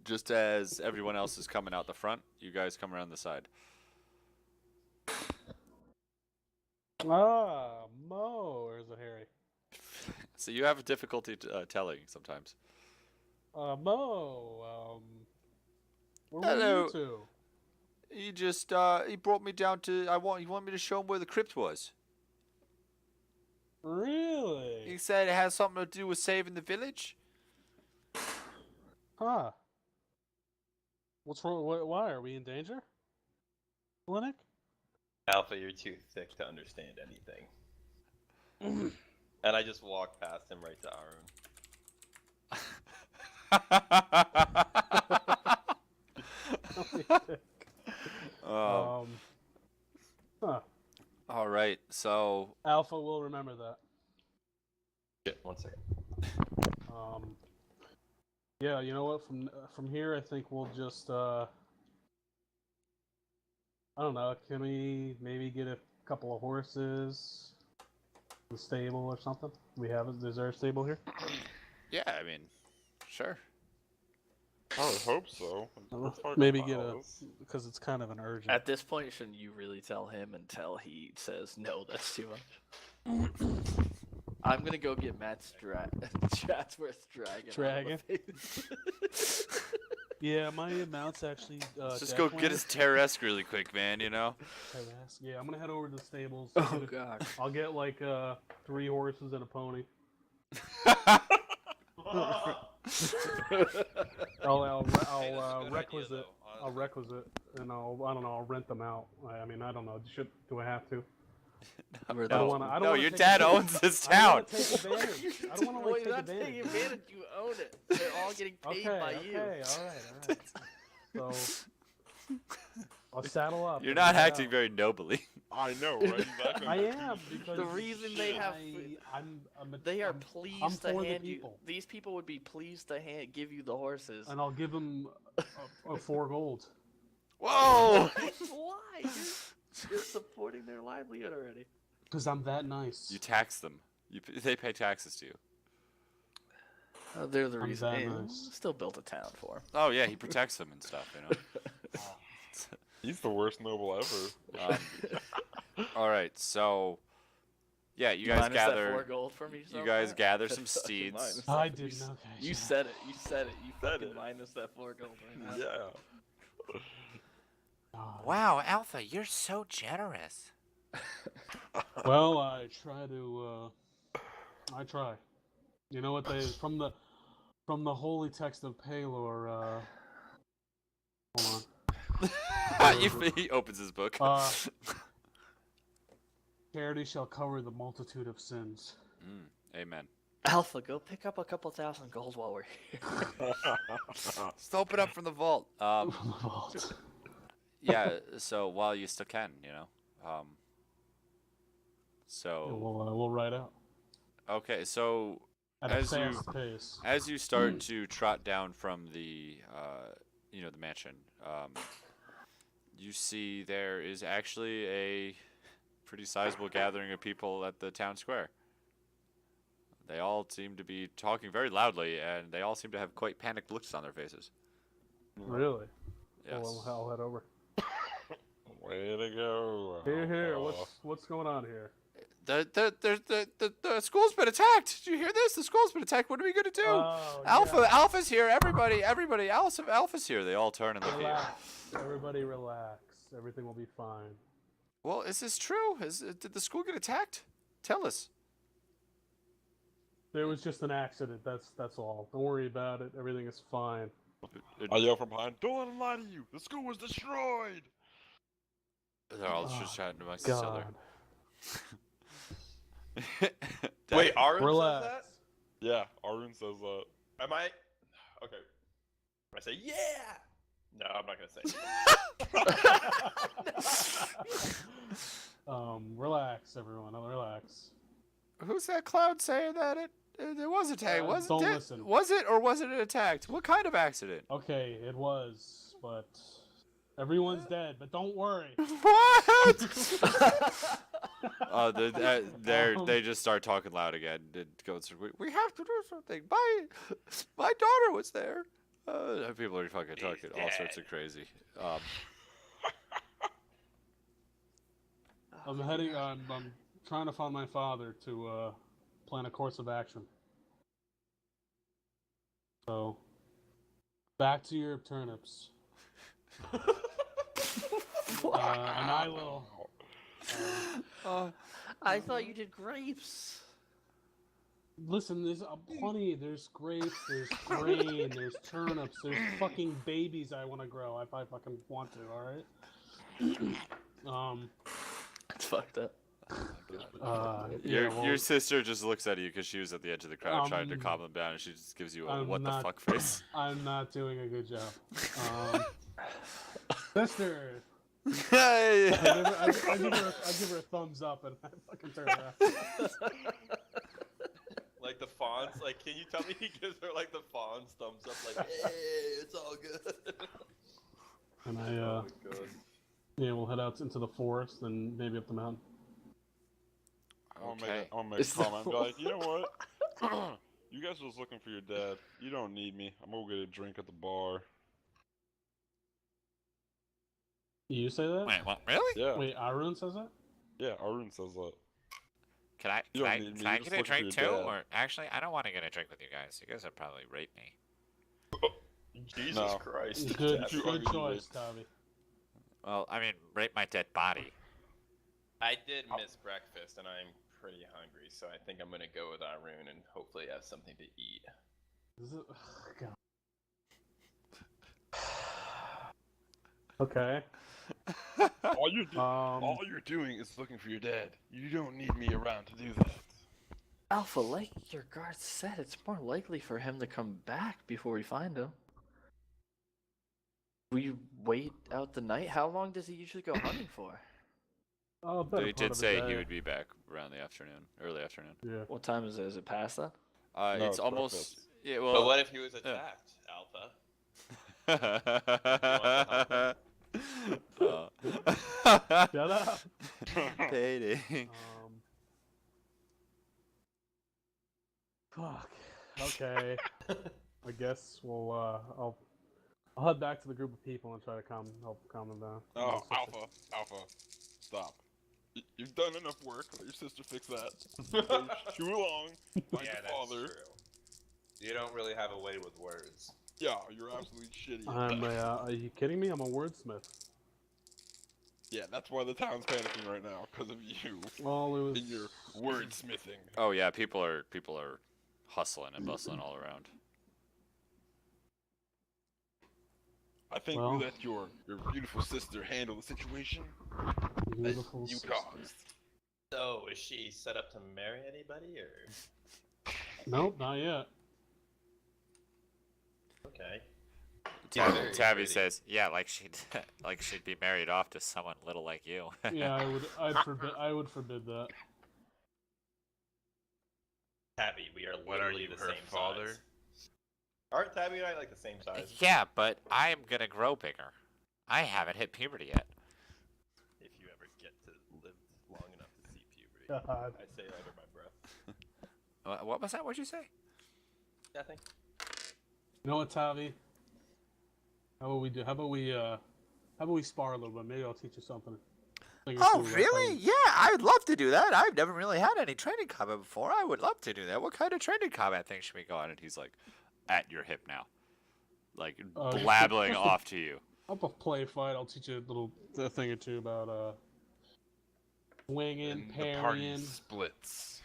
just as everyone else is coming out the front, you guys come around the side. Ah, Mo, or is it Harry? So you have difficulty telling sometimes. Mo, where Hello. were you two? He just he brought me down to he wanted me to show him where the crypt was. He Really? said it has something to do with saving the village. Huh. What's wrong? Why? Are we in danger? Clinic? Alpha, you're too thick to understand anything. And I just walked past him right to Arun. Huh. All right, so Alpha will remember that. Shit, 1 second. Yeah, you know what? From here, I think we'll just I don't know. Can we maybe get a couple of horses, in the stable or something? Is there a stable here? yeah, I mean, sure. I would hope so. We're fucking Maybe get miles. because it's kind of an urgent. At this point, shouldn't you really tell him until he says no? That's too much. I'm gonna go get Matt's Chatsworth's dragon. Yeah, my amount's actually. Let's just go get his Terresque really quick, man. You know. Yeah, I'm gonna head over to the stables. Oh god. I'll get like 3 horses and a pony. I'll requisite. I'll requisite, and I'll rent them out. I mean, I don't know. Do I have to? We're No, the- I don't no, wanna your take dad advantage- owns this I don't town. wanna take advantage. I don't want to Well, like you're take not taking advantage. advantage. You own it. They're all getting paid Okay, by okay, you. all right. So I'll saddle up. You're and not head acting out. very nobly. I know, right? Exactly. I am because The reason they have- they Are I'm pleased to for the hand you. people. These people would be pleased to give you the horses. and I'll give them a 4 gold. Whoa! Why? You're supporting their livelihood already. Because I'm that nice. You tax them. They pay taxes to you. They're the I'm reason. that Hey, nice. Still built a town for him. Oh yeah, he protects them and stuff. You know. He's the worst noble ever. All right, so yeah, you guys Minus that 4 gather. gold from me. You guys gather some steeds. I did not. You said it. You said it. You Said fucking it. minus that 4 gold right now. Yeah. Wow, Alpha, you're so generous. Well, I try to. I try. You know what they from the holy text of Palor. Hold on. He opens his book. Charity shall cover the multitude of sins. Amen. Alpha, go pick up a couple thousand gold while we're here. Just open up from the vault. Yeah. So while you still can, you know. So We'll ride out okay. So at As a you- fast pace. as you start to trot down from the the mansion, you see there is actually a pretty sizable gathering of people at the town square. They all seem to be talking very loudly, and they all seem to have quite panicked looks on their faces. Really? Yes. Well, I'll head over. Way to go. Here. Alpha. What's going on here? The school's been attacked. Did you hear this? The school's been attacked. What are we gonna do? Oh, Alpha's here. Everybody, Alpha's here. They all turn and look at you. Relax. Everybody relax. Everything will be fine. Well, is this true? Did the school get attacked? Tell us. There was just an accident. That's all. Don't worry about it. Everything is fine. I yell from behind, don't let him lie to you. The school was destroyed. They're all just chatting amongst each other. God. Wait, Arun Relax. says that? Yeah, Arun says that. Am I? Okay. I say yeah. No, I'm not gonna say. Relax, everyone. Relax. Who's that clown saying that it was attacked? Don't listen. Was it or wasn't it attacked? What kind of accident? Okay, it was, but everyone's dead. But don't worry. What? They just start talking loud again. It goes, we have to do something. My daughter was there. People are fucking talking all sorts of crazy. I'm trying to find my father to plan a course of action. So, back to your turnips. And I will. I thought you did grapes. Listen, there's plenty. There's grapes, there's grain, there's turnips, there's fucking babies I want to grow if I fucking want to, alright? It's fucked up. Your sister just looks at you because she was at the edge of the crowd trying to calm them down, and she just gives you a what the fuck face. I'm not doing a good job. Sister! Hey! I give her a thumbs up and I fucking turn around. Like the fawns, like, can you tell me he gives her like the fawns thumbs up, like, hey, it's all good. And Oh my God. yeah, we'll head out into the forest and maybe up the mountain. Okay. I'll make a comment. Be like, you know what? You guys was looking for your dad. You don't need me. I'm gonna go get a drink at the bar. You say that? Wait, what? Really? Yeah. Wait, Arun says that? Yeah, Arun says that. Can I You don't need me, can I you're just get a looking for drink too? your dad. Or actually, I don't want to get a drink with you guys. You guys would probably rape me. Jesus No. Christ. Good, You good ugly choice, bitch. Tommy. Well, I mean, rape my dead body. I did miss breakfast and I'm pretty hungry, so I think I'm gonna go with Arun and hopefully have something to eat. Is it? God. Okay. All you're doing is looking for your dad. You don't need me around to do that. Alpha, like your guard said, it's more likely for him to come back before we find him. We wait out the night? How long does he usually go hunting for? Oh, better He part did of a say day. he would be back around the afternoon, early afternoon. Yeah. What time is it? Is it past that? No, It's it's almost. breakfast. Yeah, But well. what if he was attacked, Alpha? Shut up. Dating. Fuck. Okay. I guess we'll I'll head back to the group of people and try to help calm them down. Oh, My sister. Alpha, stop. You've done enough work. Let your sister fix that. Chew along. Find Yeah, your that's father. true. You don't really have a way with words. Yeah, you're absolutely shitty. at that. Are you kidding me? I'm a wordsmith. Yeah, that's why the town's panicking right now, because of you Well, it was. and your wordsmithing. Oh yeah, people are hustling and bustling all around. I think Well. we let your beautiful sister handle the situation that Beautiful you sister. caused. So, is she set up to marry anybody, or? Nope, not yet. Okay. Tabby pretty. says, "Yeah, like she'd be married off to someone little like you." Yeah, I would forbid that. Tabby, we are What are literally you, the her same father? size. Aren't Tabby and I like the same size? Yeah, but I am gonna grow bigger. I haven't hit puberty yet. If you ever get to live long enough to see puberty. God. I say it under my breath. What was that? What'd you say? Nothing. You know what, Tavi? How about we spar a little bit? Maybe I'll teach you something. Thing or two about fighting. Yeah, I'd love to do that. I've never really had any training combat before. I would love to do that. What kind of training combat thing should we go on? And he's like, at your hip now, like blabbling just a- off to you. Up a play fight. I'll teach you a thing or two about swinging, And the party parrying, splits.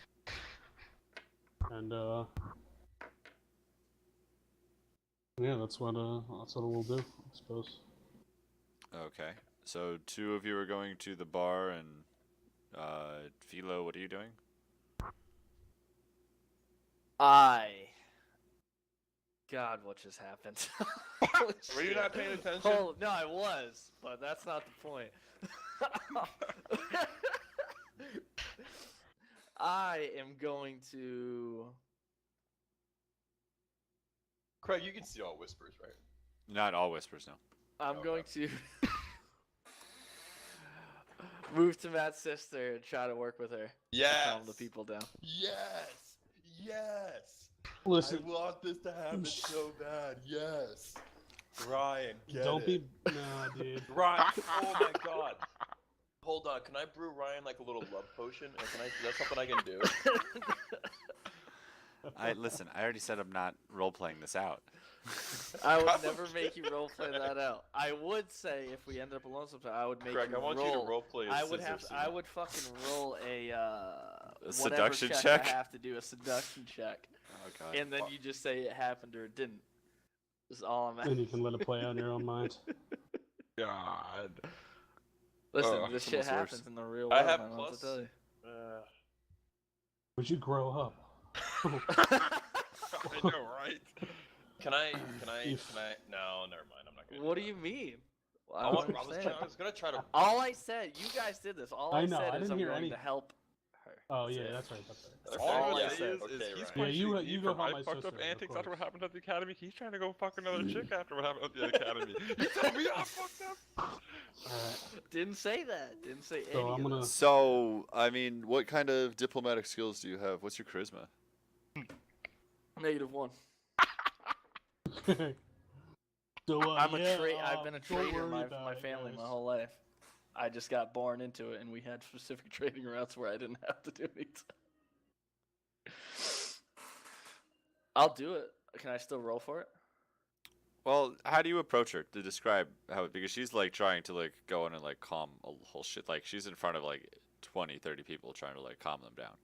and yeah, that's what we'll do, I suppose. Okay, so two of you are going to the bar, and Philo, what are you doing? I God, what just happened? Were you not paying attention? Oh, no, I was, but that's not the point. I am going to. Craig, you can see all whispers, right? Not all whispers, no. I'm Okay. going to move to Matt's sister and try to work with her. Yes. To calm the people down. Yes. Yes. Listen, I want this to happen so bad. Yes. Ryan, get don't it. be. Nah, dude. Ryan. Oh my God. Hold on. Can I brew Ryan like a little love potion? And is that something I can do? Listen. I already said I'm not role playing this out. I would never make you roleplay that out. I would say if we ended up alone sometime, I would make Craig, you I want roll. you to roleplay a I would scissor have. scene. I would fucking roll a whatever seduction check. check? I have to do a seduction check, Oh god. and then you just say it happened or it didn't. That's all I'm And asking. you can let it play on your own mind. God. Listen, Ugh, this it's shit almost worse. happens in the real I world. have I don't know what to plus- tell you. Would you grow up? I know, right? Can I? If- No, never mind. I'm not gonna. What do that. you mean? Well, I don't was understand. gonna try to. All I said, you guys did this. All I I know, said I is didn't I'm hear going any- to help her. Oh That's yeah, it. that's right. That's right. Okay, all I All said. is Okay, he's Ryan. punishing you me go for my help my fucked up sister, of antics after course. what happened at the academy. He's trying to go fuck another chick after what happened at the academy. You tell me I fucked up. Alright, Didn't say that. Didn't say so any I'm of gonna. that. So, I mean, what kind of diplomatic skills do you have? What's your charisma? -1. So, I'm yeah, I've been a don't trader in worry my about it, family my guys. whole life. I just got born into it, and we had specific trading routes where I didn't have to do anything. I'll do it. Can I still roll for it? Well, how do you approach her to describe how? Because she's like trying to like go in and like calm a whole shit. Like she's in front of like 20, 30 people trying to like calm them down.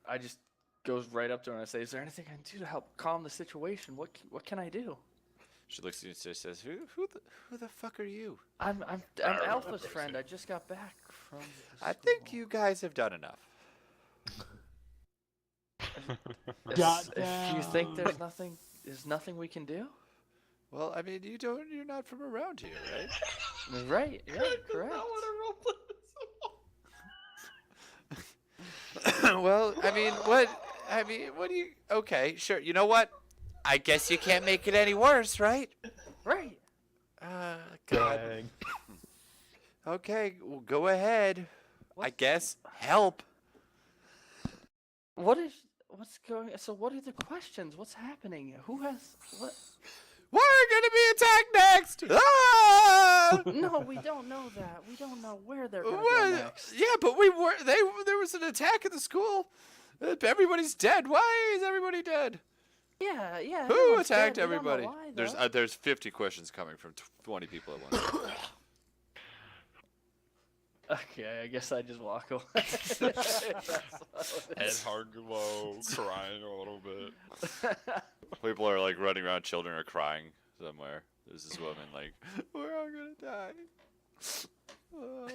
I just goes right up to her and I say, "Is there anything I can do to help calm the situation? What can I do?" She looks at you and says, "Who the fuck are you? I'm Alpha's friend. I just got back from. The I think school." you guys have done enough." If you think there's nothing we can do. Well, I mean, you're not from around here, right? Right. Yeah. Correct. I want to roleplay this. Well, I mean, what do you? Okay, sure. You know what? I guess you can't make it any worse, right? Right. God. Okay, well, go ahead. I guess help. What's going? So what are the questions? What's happening? Who has what? We're gonna be attacked next. Ah! No, we don't know that. We don't know where they're gonna go What? next. Yeah, but we were. There was an attack at the school. Everybody's dead. Why is everybody dead? Yeah. Who everyone's attacked dead. We don't know everybody? why, though. There's 50 questions coming from 20 people at once. Okay, I guess I just walk away. That's what it Head is. hard low, crying a little bit. People are like running around. Children are crying somewhere. There's this woman like, "We're all gonna die." Ah.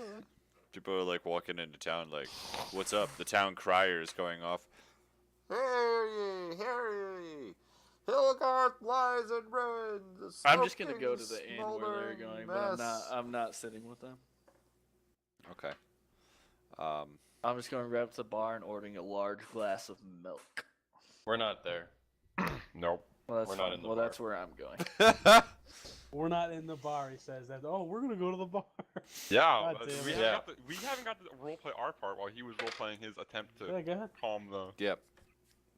People are like walking into town like, "What's up?" The town crier is going off. Harry, Hillgarth lies in ruins. I'm just gonna go to the inn where they're going, but I'm not sitting with them. Okay. I'm just going right up to the bar and ordering a large glass of milk. We're not there. Nope. Well, that's We're not fine. in the Well, bar. that's where I'm going. We're not in the bar. He says that. Oh, we're gonna go to the bar. Yeah, God but damn we, it. haven't got to roleplay our part while he was roleplaying his attempt Yeah, to go ahead. calm the. Yep.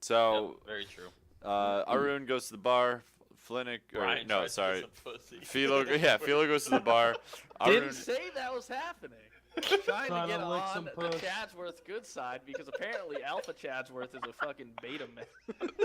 So Yep, very true. Arun goes to the bar. Flynnick, or Brian no, tries to sorry, kiss a pussy. Philo. Yeah, Philo goes to the bar. Arun, Didn't say that was happening. Trying Trying to to get lick on some the puss. Chadsworth good side because apparently Alpha Chadsworth is a fucking beta man.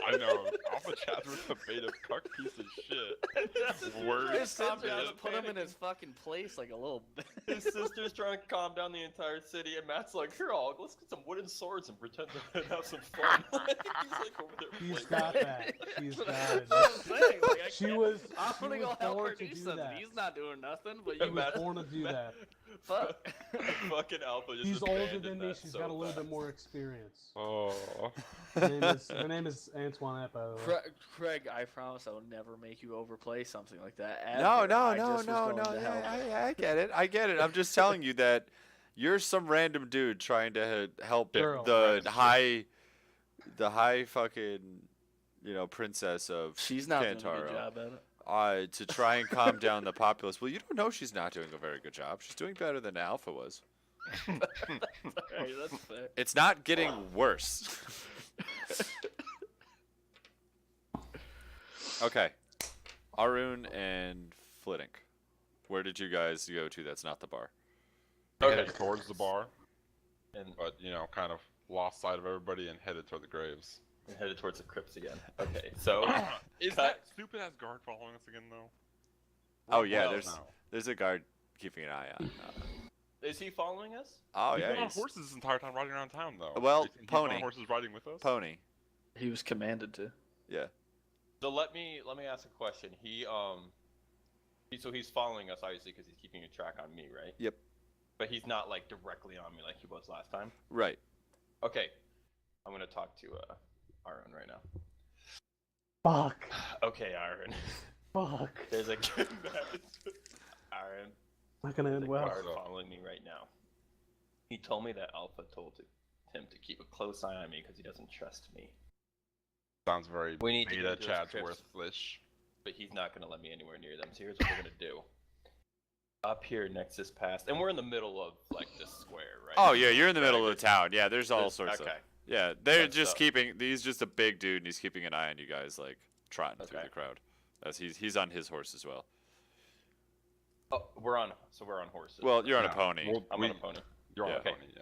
I know. Alpha Chadsworth's a beta cuck piece of shit. Word. His sister Calm down, just put him in panicking. his fucking place like a little bitch. His sister's trying to calm down the entire city, and Matt's like, "Here, all let's get some wooden swords and pretend to have some fun." He's like over there. He's playing got with that. He's got it. That's what I'm saying. Like, I She can't- was. I'm she gonna was go help her born to do do something. that. He's not doing nothing, but She you was Matt- born to do that. fuck. Fucking Alpha just She's older abandoned than me. that She's so got a little bit fast. more experience. Oh. Her name is Antoinette, by the way. Craig, I promise I will never make you overplay something like that. No, ever. no, I no, just was no, going no. to help. I get it. I get it. I'm just telling you that you're some random dude trying to help Girl. the Right. high fucking, princess of She's not doing a Kantaro. good job at it. To try and calm down the populace. Well, you don't know she's not doing a very good job. She's doing better than Alpha was. Alright, that's fair. It's not getting worse. Okay. Arun and Flitink. Where did you guys go to that's not the bar? Headed towards the bar, And but kind of lost sight of everybody and headed toward the graves. headed towards the crypts again. Okay, so Is cut. that stupid ass guard following us again though? Oh yeah, Well, there's a guard keeping an eye on. Is he following us? Oh He's yeah, been on he's horses this entire time riding around town though. Well, You think he's on pony. horses riding with us. pony. He was commanded to. Yeah. So let me ask a question. So he's following us obviously because he's keeping a track on me, right? Yep. But he's not like directly on me like he was last time. Right. Okay, I'm gonna talk to Aaron right now. Fuck. Okay, Aaron. Fuck. There's a good Aaron. Not gonna There's end a well. guard following me right now. He told me that Alpha told him to keep a close eye on me because he doesn't trust me. Sounds very We need to beta get into those Chadsworth-ish. But he's not gonna let me anywhere near them. So here's what we're gonna do. Up here, Nexus Pass, and we're in the middle of like this square, right? Oh yeah, you're in the middle of the town. Yeah, there's all sorts of. Okay. Yeah, they're Good just stuff. keeping. He's just a big dude, and he's keeping an eye on you guys, like trotting through Okay. the crowd. As he's on his horse as well. Oh, we're on horses. Well, you're on Yeah. a pony. Well, I'm on a pony. You're on Yeah. a pony, yeah.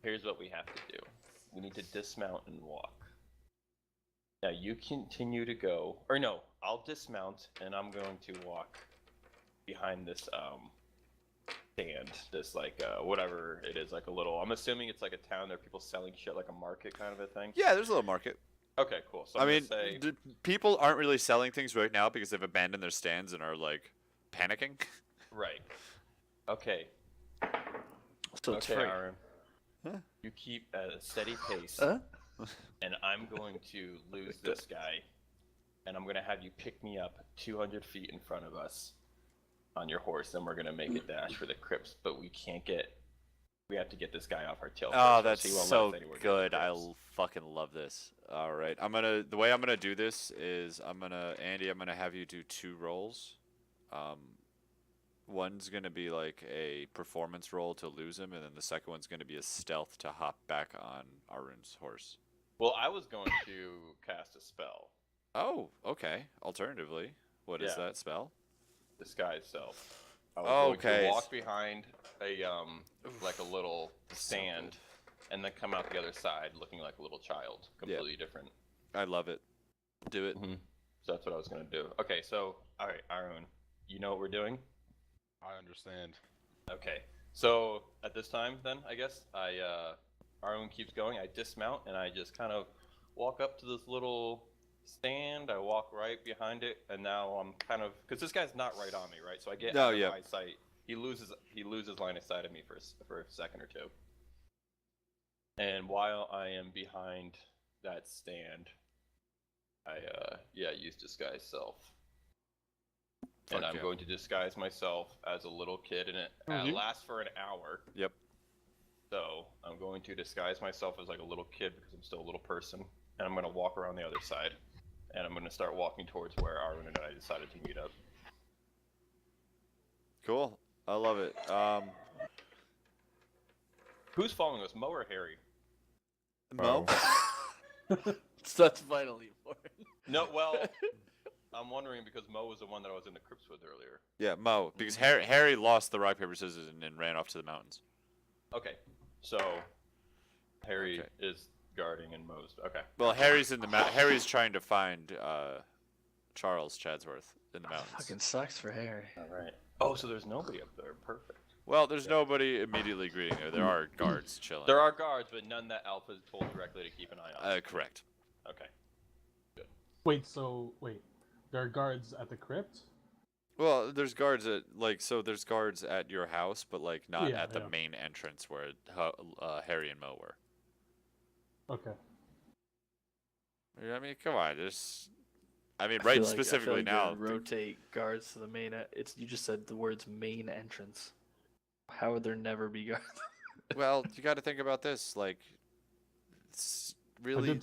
Here's what we have to do. We need to dismount and walk. Now you continue to go, or no, I'll dismount and I'm going to walk behind this stand, this like whatever it is, like a little. I'm assuming it's like a town. There are people selling shit, like a market kind of a thing. Yeah, there's a little market. Okay, cool. So I I'm mean, gonna say, people aren't really selling things right now because they've abandoned their stands and are like panicking. right. Okay. So it's Okay, free. Aaron. Huh? You keep at a steady pace, Huh? and I'm going to lose this guy, and I'm going to have you pick me up 200 feet in front of us on your horse, and we're going to make a dash for the crypts, but we have to get this guy off our tail. Oh, first, or that's he won't let so us anywhere near the good. I crypts. fucking love this. All right, the way I'm gonna do this is Andy, I'm gonna have you do 2 rolls. One's gonna be like a performance roll to lose him, and then the second one's gonna be a stealth to hop back on Arun's horse. Well, I was going to cast a spell, Oh, okay. Alternatively, what is Yeah. that spell? disguise self. I was going Okay. to walk behind a like a little stand, and then come out the other side looking like a little child, completely different. I love it. Do it. Mm-hmm. So that's what I was gonna do. Okay, so all right, Aaron, you know what we're doing? I understand. Okay, so at this time, then I guess Aaron keeps going. I dismount and I just kind of walk up to this little stand. I walk right behind it, and now I'm kind of because this guy's not right on me, right? So I get out of my sight. He loses line of sight of me for a second or two. And while I am behind that stand, I use disguise self. And Fuck I'm yeah. going to disguise myself as a little kid, and it Mhm. lasts for an hour. Yep. So I'm going to disguise myself as like a little kid because I'm still a little person, and I'm going to walk around the other side, and I'm going to start walking towards where Arwen and I decided to meet up. Cool. I love it. Who's following us, Mo or Harry? Mo. So that's vitally important. No, well, I'm wondering because Mo was the one that I was in the crypts with earlier. Yeah, Mo. Because Harry lost the rock paper scissors and then ran off to the mountains. Okay, so Harry Okay. is guarding and Mo's okay. Well, Harry's in the Harry's trying to find Charles Chadsworth in the mountains. Fucking sucks for Harry. All right. Oh, so there's nobody up there. Perfect. Well, there's nobody immediately greeting there. There are guards chilling. There are guards, but none that Alpha's told directly to keep an eye on. Correct. Okay. Wait, there are guards at the crypt? Well, there's guards at there's guards at your house, but like not Yeah, at the yeah. main entrance where Harry and Mo were. Okay. I mean, come on, there's. I mean, I right feel specifically like now. you rotate guards to the main. It's you just said the words main entrance. How would there never be guards? Well, you got to think about this. Like, it's I really. did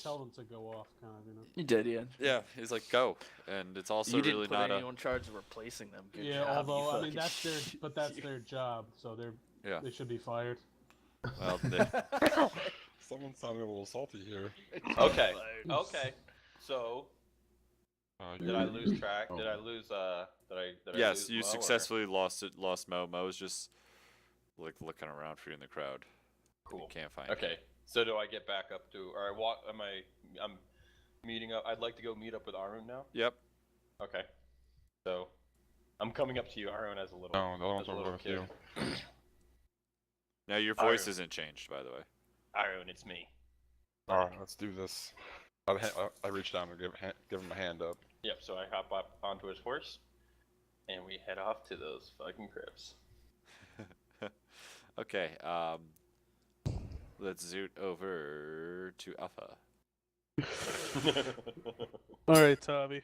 tell them to go off, kind of, you know. You did, yeah. Yeah, he's like go, and it's also You didn't really put not anyone in charge of replacing them. Good Yeah, job, you although I mean fucking that's their, shit. but that's their job, so Yeah. they should be fired. Well, Someone's sounding a little salty here. Okay. Okay. So did I You- lose track? oh. Did I lose? Did I yes, lose you Mo, or- successfully lost Mo. Mo's just like looking around for you in the crowd. Cool. You can't find. him. Okay. So do I get back up to, or I walk? I'm meeting up. I'd like to go meet up with Arun now. Yep. Okay. So I'm coming up to you, Arun, as a little. No, don't as a talk little with kid. you. Now your All voice right. isn't changed, by the way. Arun, it's me. Alright, let's do this. I reach down and give him a hand up. Yep. So I hop up onto his horse, and we head off to those fucking crypts. Okay. Let's zoot over to Alpha. All right, Tavi.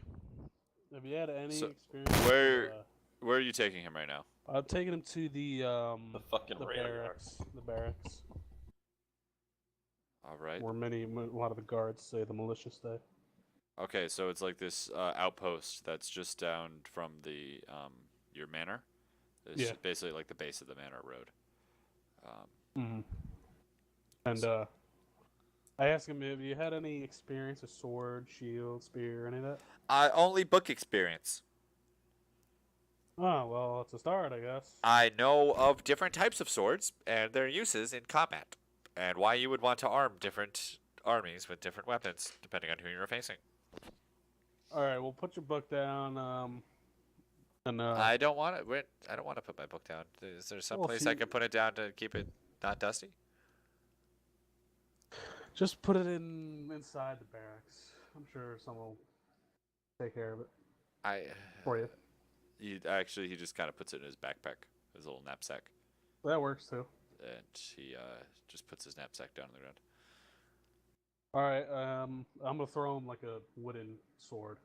Have you had any So, experience? where- Where are you taking him right now? I'm taking him to the The fucking the rail yard. barracks. The barracks, All right. where a lot of the guards say the militia stay. Okay, so it's like this outpost that's just down from the your manor. It's Yeah. basically like the base of the manor road. Mm-hmm. And I asked him, have you had any experience with sword, shield, spear, any of that? Only book experience. Oh, well, it's a start, I guess. I know of different types of swords and their uses in combat, and why you would want to arm different armies with different weapons depending on who you're facing. All right, well, put your book down. And I don't want to. I don't want to put my book down. Is there some Well, place if I you- can put it down to keep it not dusty? just put it inside the barracks. I'm sure someone will take care of it for you. He just kind of puts it in his backpack, his little knapsack, That works too. and he just puts his knapsack down on the ground. All right, I'm gonna throw him like a wooden sword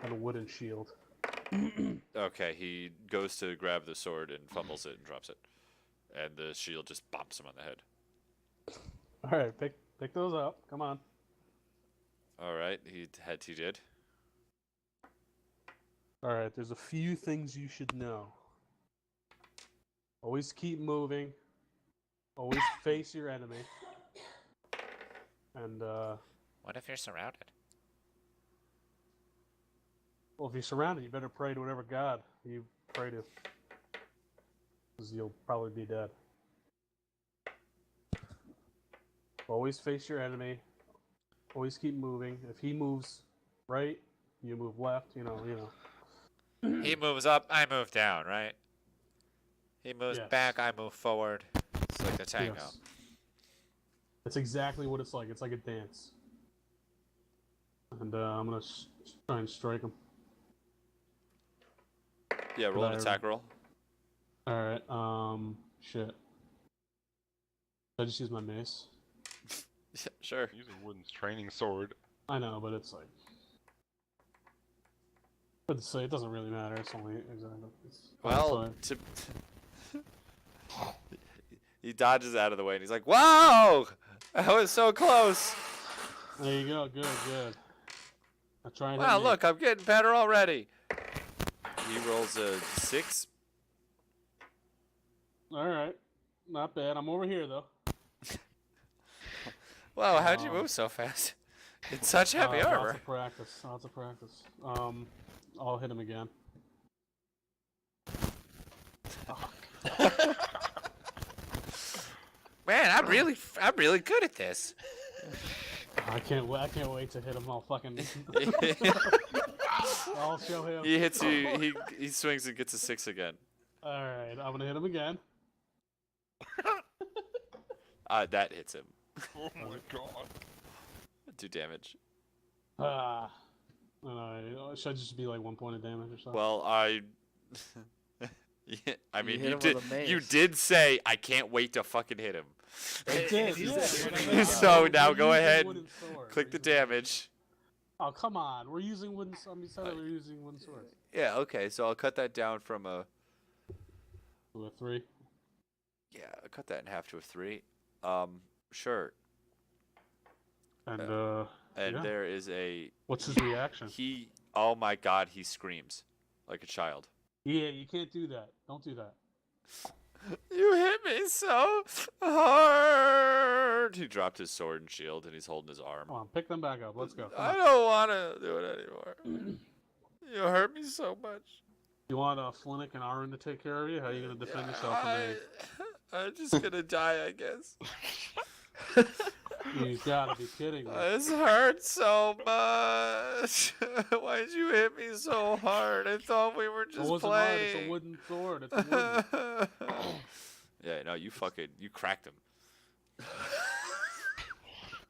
and a wooden shield. Okay, he goes to grab the sword and fumbles it and drops it, and the shield just bops him on the head. All right, pick those up. Come on. All right, he did. All right, there's a few things you should know. Always keep moving. Always face your enemy. And What if you're surrounded? well, if you're surrounded, you better pray to whatever god you pray to, because you'll probably be dead. Always face your enemy. Always keep moving. If he moves right, you move left. You know. He moves up, I move down, right? He moves Yes. back, I move forward. It's like the tango. Yes. That's exactly what it's like. It's like a dance. And I'm gonna try and strike him. Yeah, roll an But I- attack roll. All right. Shit. I just use my mace. Yeah, sure. Use a wooden training sword. I know, but it's like. But say it doesn't really matter. It's only exactly. Well, he dodges out of the way and he's like, "Whoa! That was so close." there you go. Good. I try and. Wow, hit me. look, I'm getting better already. He rolls a 6. All right. Not bad. I'm over here though. Whoa, how'd you move so fast? It's such heavy armor. Lots of practice. Lots of practice. I'll hit him again. Man, I'm really good at this. I can't wait to hit him. I'll fucking. I'll show him. He hits you. He swings and gets a 6 again. All right. I'm gonna hit him again. That hits him. Oh my god. 2 damage. And should I just be like 1 point of damage or something? Well, yeah, I mean, hit you him did. with a You mace. did say I can't wait to fucking hit him. I did, He yeah. said- but I mean, So we're now go using ahead wooden and sword. click We're the using wooden- damage. Oh, come on. We're using wooden. We said that we're using wooden swords. Yeah, okay, so I'll cut that down from a. To a 3. Yeah, I'll cut that in half to a 3. Sure. And And yeah. there is a. What's his reaction? He. Oh my god, he screams like a child. Yeah, you can't do that. Don't do that. You hit me so hard. He dropped his sword and shield and he's holding his arm. Come on, pick them back up. Let's go. Come I on. don't want to do it anymore. You hurt me so much. You want Flinick and Aaron to take care of you? How are you gonna defend yourself from me? I'm just gonna die, I guess. You gotta be kidding me. This hurts so much. Why'd you hit me so hard? I thought we were It just wasn't hard. playing. It's a wooden sword. It's a wooden. Yeah, no, you cracked him.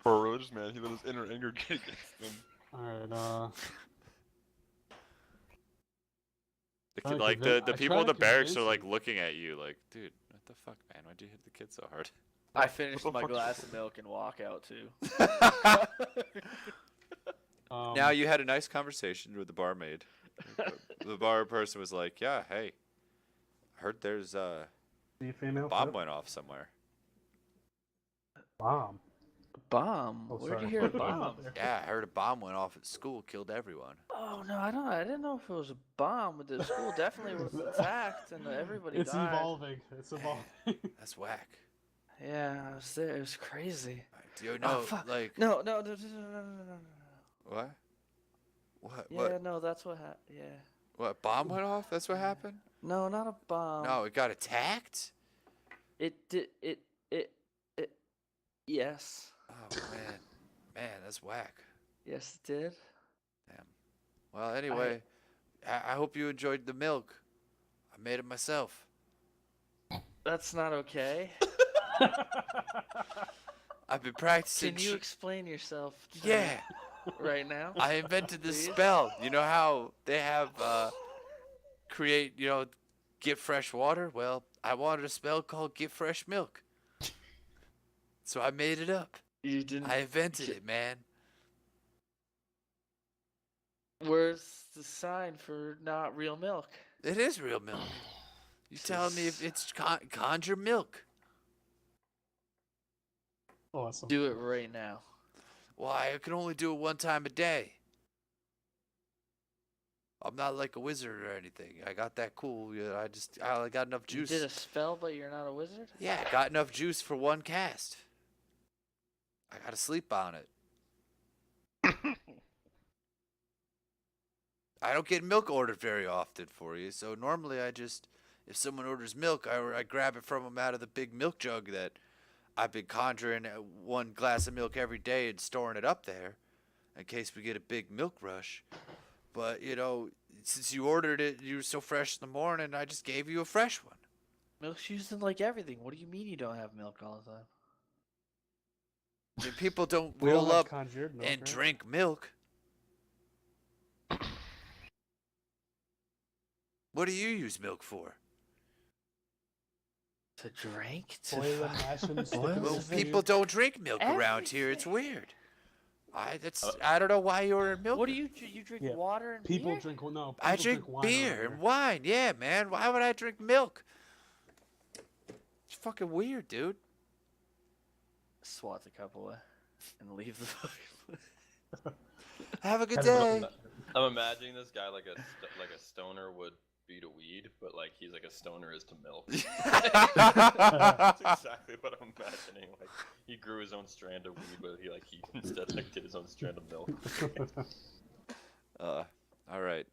Poor religious man, he let his inner anger get against him. All right. The, I like try the people in to the barracks are convince like him. looking at you like, dude, what the fuck, man? Why'd you hit the kid so hard? I finished What the my fuck? glass of milk and walk out too. Now you had a nice conversation with the barmaid. The bar person was like, "Yeah, hey, I heard there's a the female bomb tip? went off somewhere." Bomb. Bomb. Oh, Where'd sorry. you hear a bomb? Yeah, I heard a bomb went off at school, killed everyone. Oh no, I didn't know if it was a bomb. The school definitely was attacked and everybody It's died. evolving. It's evolving. That's whack. Yeah, I was there. It was crazy. Do you Oh, know, fuck. like, No. what? What? Yeah, What? no, that's what happened. Yeah. What? Bomb went off? That's what happened? No, not a bomb. No, it got attacked. It did. It. Yes. Oh man, that's whack. Yes, it did. Damn. Well, anyway, I hope you enjoyed the milk. I made it myself. That's not okay. I've been practicing. Can you explain yourself? To me Yeah. Right now. I invented this Please? spell. You know how they have create, get fresh water? Well, I wanted a spell called get fresh milk. So I made it up. You didn't. I invented it, man. Where's the sign for not real milk? It is real milk. You telling me if it's conjure milk? Awesome. Do it right now. Why? I can only do it one time a day. I'm not like a wizard or anything. I got that cool. I got enough juice. You did a spell, but you're not a wizard? Yeah, I got enough juice for one cast. I gotta sleep on it. I don't get milk ordered very often for you, so normally if someone orders milk, I grab it from them out of the big milk jug that I've been conjuring one glass of milk every day and storing it up there in case we get a big milk rush. But, since you ordered it, you were so fresh in the morning, I just gave you a fresh one. Milk's used in like everything. What do you mean you don't have milk all the time? I mean, people don't We all roll have up conjured milk, and right? drink milk. What do you use milk for? To drink? To Boil and mash and stick it in Well, the people food. don't drink milk around here. It's weird. I don't know why you ordered milk. What do you drink? Yeah, Water and People beer? drink. No, people I drink wine beer around and wine. Yeah, man. Why would I drink milk? It's fucking weird, dude. Swat the cup away and leave the fucking. Have a good Have a day. I'm imagining this guy like a stoner would be to weed, but like he's like a stoner is to milk. That's exactly what I'm imagining. Like he grew his own strand of weed, but he instead like did his own strand of milk. All right.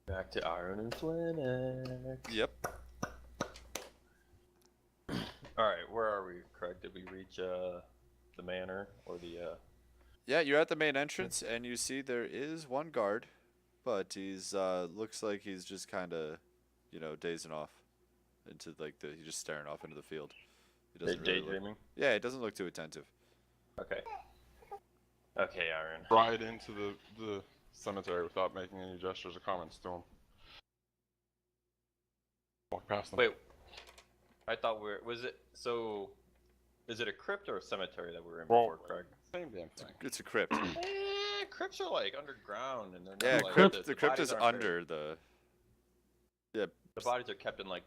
Back to Iron and Flinick. Yep. All right, where are we, Craig? Did we reach the manor or the? Yeah, you're at the main entrance, and you see there is one guard, but he's looks like he's just kind of, dazing off into he's just staring off into the field. He doesn't really look, Daydreaming. yeah, he doesn't look too attentive. Okay. Okay, Aaron. Ride into the cemetery without making any gestures or comments to him. Walk past them. Wait, I thought was it, so, is it a crypt or a cemetery that we're in Well, before, Craig? Same damn thing. It's a crypt. Crypts are like underground, and they're not Yeah, like the crypt is bodies aren't very- under the The bodies are kept in like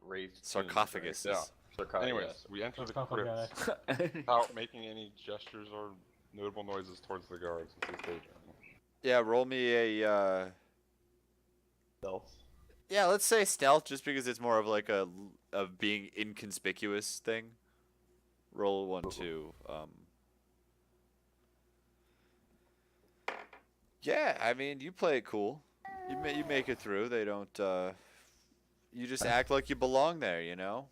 raised tombs, sarcophagus. Yeah. Sarcophagus. Anyways, we enter the Tough guy. crypt without making any gestures or notable noises towards the guards as they stage journey. Yeah, roll me a. Stealth. Yeah, let's say stealth, just because it's more of like a of being inconspicuous thing. Roll 1, 2. Yeah, I mean, you play it cool. You make it through. They don't. You just act like you belong there, you know.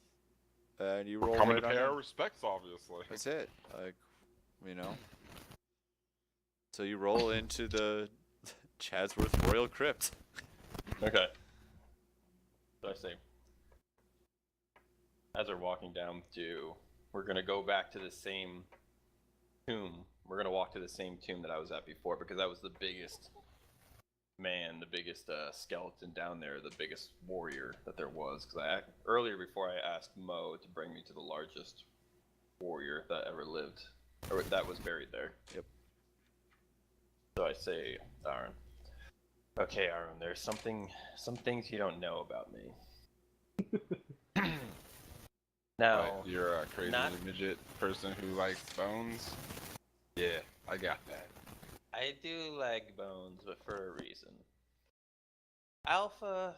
And you roll Coming right to on pay our in. respects, obviously. That's it. Like, you know. So you roll into the Chadsworth Royal Crypt. Okay. So I say, as we're walking down we're gonna go back to the same tomb. We're gonna walk to the same tomb that I was at before, because that was the biggest man, the biggest skeleton down there, the biggest warrior that there was. Because earlier, before I asked Mo to bring me to the largest warrior that ever lived, or that was buried there. Yep. So I say, Aaron. Okay, Aaron, there's some things you don't know about me. Now, Right, you're a crazy not- midget person who likes bones. Yeah, I got that. I do like bones, but for a reason. Alpha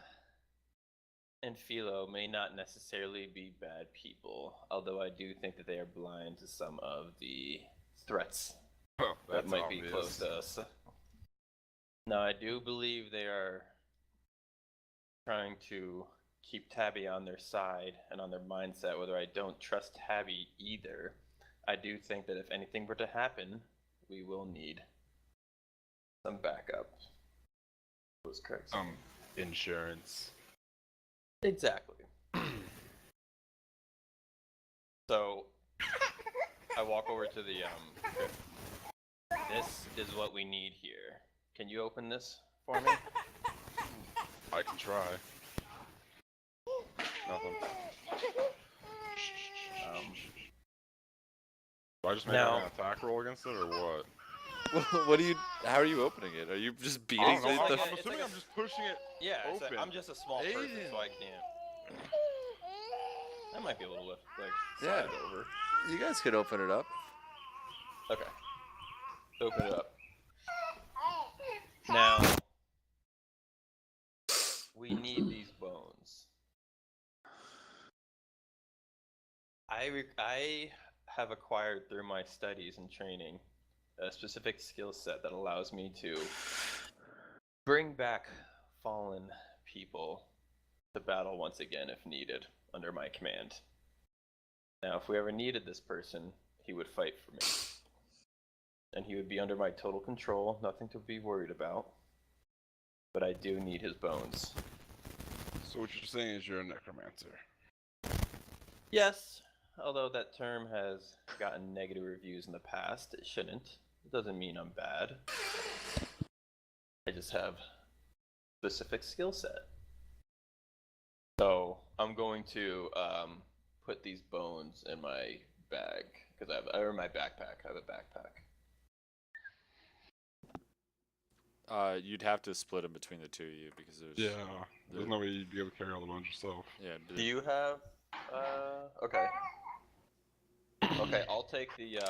and Philo may not necessarily be bad people, although I do think that they are blind to some of the threats Oh, that that's might obvious. be close to us. Now, I do believe they are trying to keep Tabby on their side and on their mindset, whether I don't trust Tabby either. I do think that if anything were to happen, we will need some backup. That was correct. Insurance. Exactly. So, I walk over to the crypt. This is what we need here. Can you open this for me? I can try. Nothing. Do I just make now- an attack roll against it, or what? What do you? How are you opening it? Are you just beating I don't know. it? like I'm, a- I'm it's assuming like a- I'm just pushing it. Yeah, Open. I'm just a small person, Aiden. so I can't. I might be able to lift, like, Yeah. slide it over. You guys could open it up. Okay. Open it up. Now, we need these bones. I have acquired through my studies and training a specific skill set that allows me to bring back fallen people to battle once again if needed under my command. Now, if we ever needed this person, he would fight for me. And he would be under my total control, nothing to be worried about. But I do need his bones. So what you're saying is you're a necromancer. Yes, although that term has gotten negative reviews in the past, it shouldn't. It doesn't mean I'm bad. I just have specific skill set. So I'm going to put these bones in my bag because or my backpack. I have a backpack. You'd have to split them between the two of you because there's. Yeah. There's no way you'd be able to carry all the bones yourself. Yeah. Do you have? Okay. Okay, I'll take the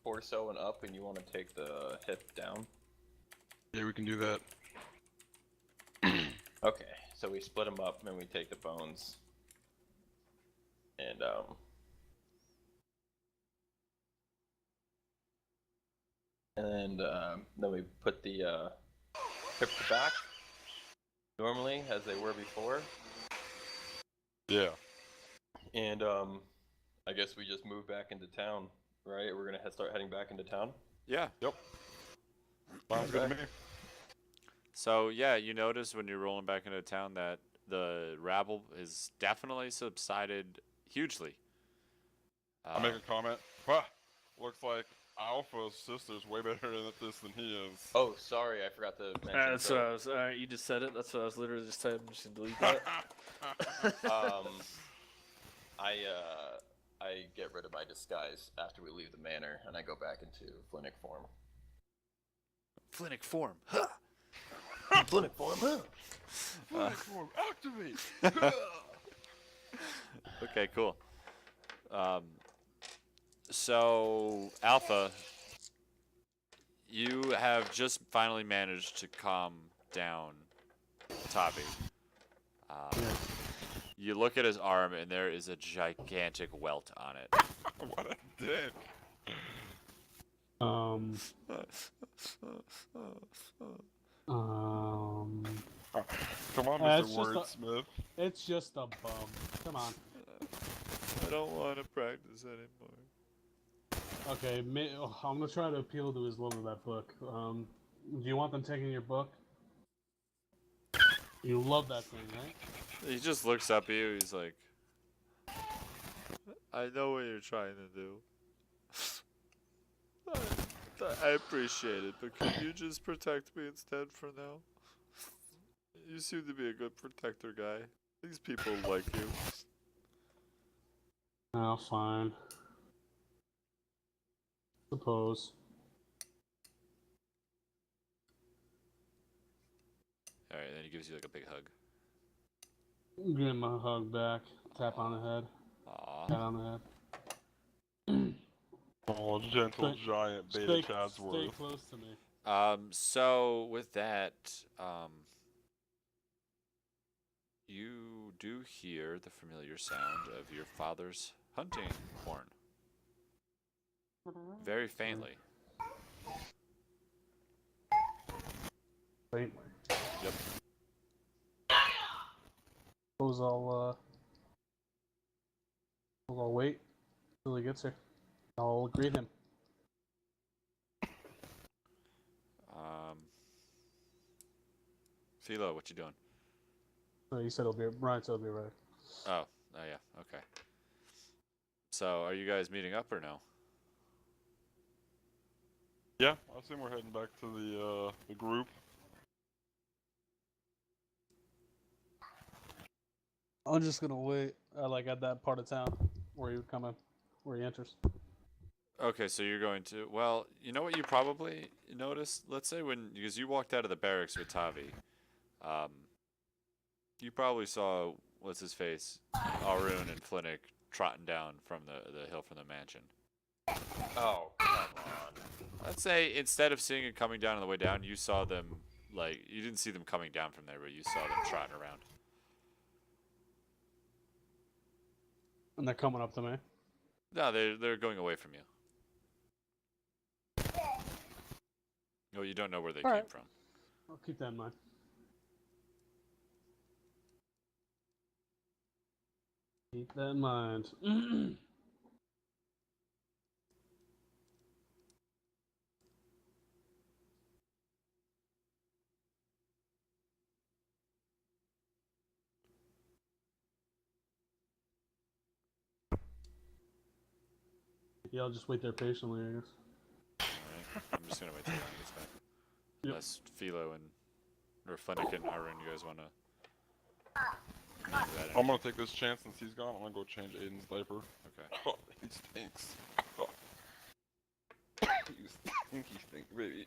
torso and up, and you want to take the hip down. Yeah, we can do that. Okay, so we split them up, and we take the bones, and then we put the crypt back normally as they were before, Yeah. and I guess we just move back into town, right? We're gonna start heading back into town. Yeah. Yep. Sounds good to me. So yeah, you notice when you're rolling back into town that the rabble is definitely subsided hugely. I'll make a comment. Huh, looks like Alpha's sister's way better at this than he is. Oh, sorry, I forgot to mention. That's what I was. Alright, you just said it. That's what I was literally just saying. I'm just gonna delete that. I get rid of my disguise after we leave the manor, and I go back into Flinic form. Flinic form. Flinic form, huh? Flight form, activate! Okay, cool. So, Alpha, you have just finally managed to calm down Tavi. You look at his arm, and there is a gigantic welt on it. What a dick. Come on, it's Mr. just Wordsmith. It's just a bum. Come on. I don't want to practice anymore. Okay, I'm gonna try to appeal to his love of that book. Do you want them taking your book? You love that thing, right? He just looks up at you. He's like, I know what you're trying to do. I appreciate it, but can you just protect me instead for now? You seem to be a good protector guy. These people like you. Oh, fine. Suppose. Alright, then he gives you like a big hug. Give him a hug back. Tap on the head. Aww. Pat on the head. Oh, gentle giant beta Stay Chadsworth. close to me. So with that, you do hear the familiar sound of your father's hunting horn. Very faintly. Faintly. Yep. Suppose I'll wait till he gets here. I'll greet him. Philo, what you doing? So he said Brian said he'll be ready. Oh yeah, okay. So, are you guys meeting up or no? Yeah, I assume we're heading back to the group. I'm just gonna wait, at that part of town where he enters. Okay, so you're going to. Well, you know what you probably noticed? Let's say because you walked out of the barracks with Tavi, you probably saw what's his face, Arun and Flinick trotting down from the hill from the mansion. Oh, come on. Let's say instead of seeing it coming down on the way down, you saw them you didn't see them coming down from there, but you saw them trotting around. And they're coming up to me. No, they're going away from you. No, you don't know where they came Alright. from. I'll keep that in mind. Keep that in mind. Yeah, I'll just wait there patiently, I guess. Alright, I'm just gonna wait till he gets back. Yep. Unless Philo or Flinick and Arun, you guys wanna. I'm gonna take this chance since he's gone. I'm gonna go change Aiden's diaper. Okay. Oh, he stinks. Oh. You stinky stink, baby.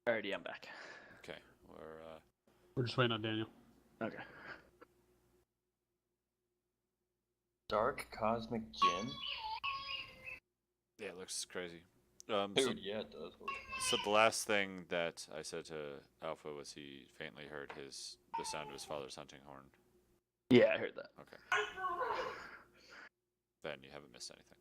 Alrighty, I'm back. Okay, We're just waiting on Daniel. Okay. Dark Cosmic Gin? Yeah, it looks crazy. Dude, yeah, it does. So the last thing that I said to Alpha was he faintly heard the sound of his father's hunting horn. Yeah, I heard that. Okay. Then you haven't missed anything.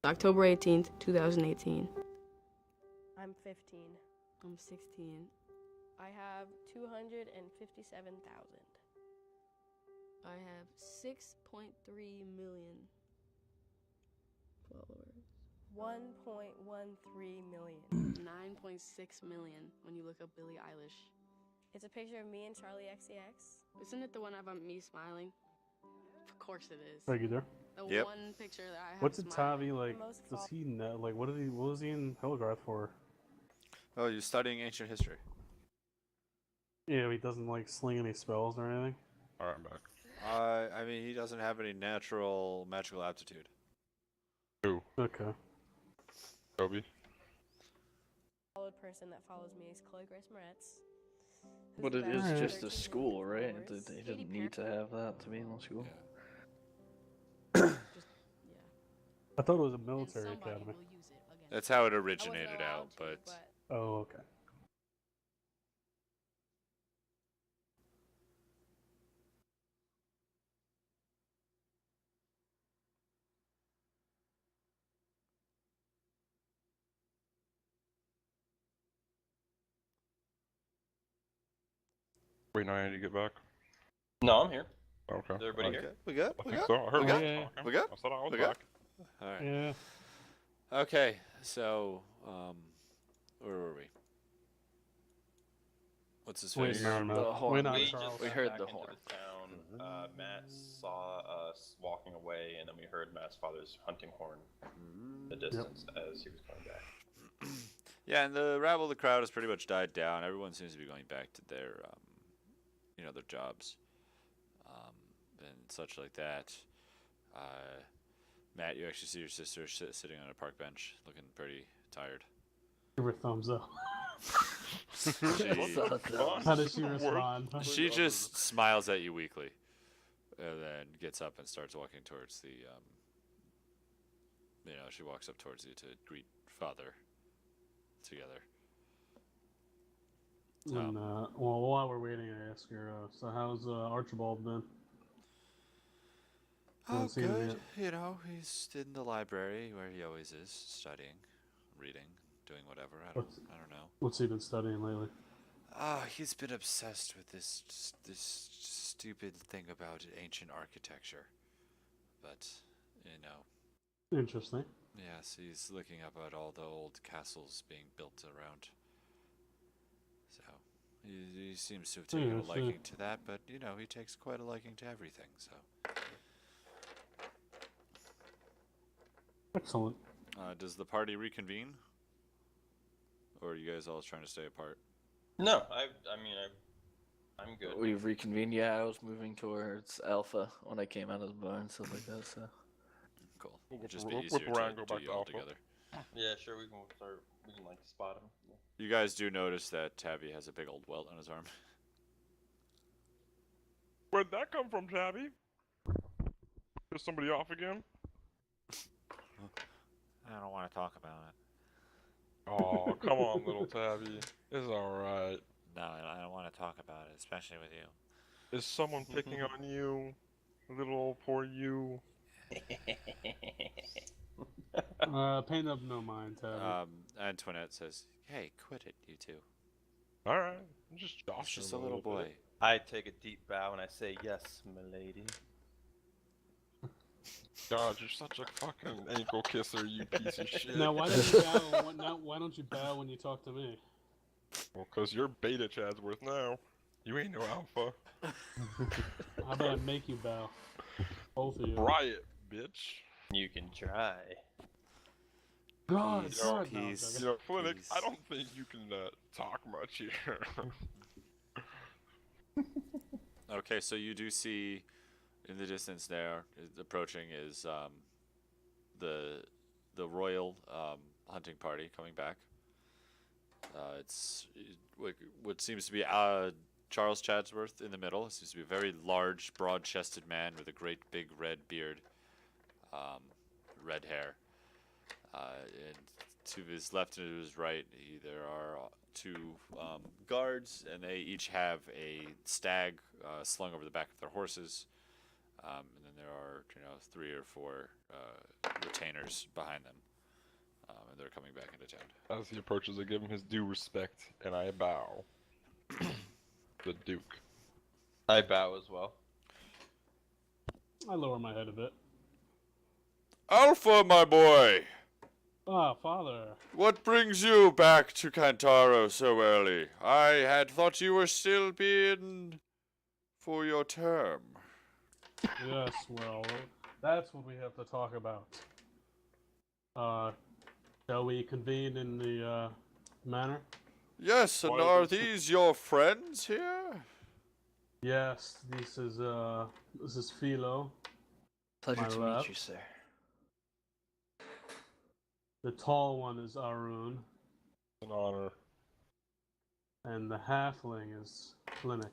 October 18th, 2018. I'm 15. I'm 16. I have 257,000. I have 6.3 million followers. 1.13 million. 9.6 million when you look up Billie Eilish. It's a picture of me and Charlie XCX. Isn't it the one of me smiling? Of course it is. Are you there? The Yep. one picture that I have What's it, smiling. Tavi, like, most does fol- he know, like, what was he in Hillegarth for? Oh, you're studying ancient history. Yeah, he doesn't, like, sling any spells or anything? Alright, I'm back. I mean, he doesn't have any natural magical aptitude. Who? Okay. Toby? Followed person that follows me is Chloe Grace Moretz. who's But it about is Alright. just a 13 school, million right? followers. They Katy didn't need to have that to be in the school. Just, yeah. I thought it was a And military somebody academy. will use it against That's how it I wasn't originated allowed out, to, but Oh, okay. Wait, no, I need to get back. No, I'm here. Okay. Is everybody I, here? we good? I We think good? so. I heard We Matt good? talking. We good? I said I was We good? back. All right. Yeah. Okay, so where were we? What's his Wait, face? no, The no. horn. Wait, not We Charles. just We got heard back the into horn. the town. Matt saw us walking away, and then we heard Matt's father's hunting horn in the distance as he was coming back. Yeah, and the rabble of the crowd has pretty much died down. Everyone seems to be going back to their, their jobs, and such like that. Matt, you actually see your sister sitting on a park bench, looking pretty tired. Give her a thumbs up. She, How does she respond? she just smiles at you weakly, and then gets up and starts walking towards the. She walks up towards you to greet father. Together. And, well, while we're waiting, I ask her, so how's Archibald been? Oh, Haven't seen him good. yet. You know, he's in the library where he always is, studying, reading, doing whatever. I don't know. What's he been studying lately? He's been obsessed with this stupid thing about ancient architecture. But, Interesting. yes, he's looking up at all the old castles being built around. So, he seems to have taken Yeah, a liking to that, but, he takes quite a liking to everything, so. Excellent. Does the party reconvene? Or are you guys all trying to stay apart? No, I'm good. We've reconvened. Yeah, I was moving towards Alpha when I came out of the bar and stuff like that. So Cool. We'll It'd whip- just be whip easier around, to go do back you to all Alpha. together. Yeah, sure. We can spot him. You guys do notice that Tabby has a big old welt on his arm. Where'd that come from, Tabby? Is somebody off again? I don't want to talk about it. Oh, come on, little Tabby. It's alright. No, I don't want to talk about it, especially with you. Is someone picking on you? Little poor you. Paint up no mind, Tabby. Antoinette says, "Hey, quit it, you two. Alright, I'm just He's joshing just him a little bit. boy." I take a deep bow and I say, "Yes, milady." God, you're such a fucking ankle kisser, you piece of shit. Now, why don't you bow? Why don't you bow when you talk to me? Well, cause you're beta Chadsworth now. You ain't no alpha. How about I make you bow? Both of you. Riot, bitch. You can try. God, Peace, God, no, I'm peace. joking. You know, Flinick, Please. I don't think you can talk much here. Okay, so you do see in the distance there, approaching is the royal hunting party coming back. It's what seems to be Charles Chadsworth in the middle. It seems to be a very large, broad-chested man with a great big red beard, red hair. And to his left and to his right, there are two guards, and they each have a stag slung over the back of their horses. And then there are, 3 or 4 retainers behind them, and they're coming back into town. As he approaches, I give him his due respect, and I bow. The Duke. I bow as well. I lower my head a bit. Alpha, my boy! Ah, father. What brings you back to Kantaro so early? I had thought you were still being for your term. Yes, well, that's what we have to talk about. Shall we convene in the manor? Yes, and Why are does- these your friends here? Yes, this is Philo. Pleasure My to left. meet you, sir. The tall one is Arun, An honor. and the halfling is Clinic.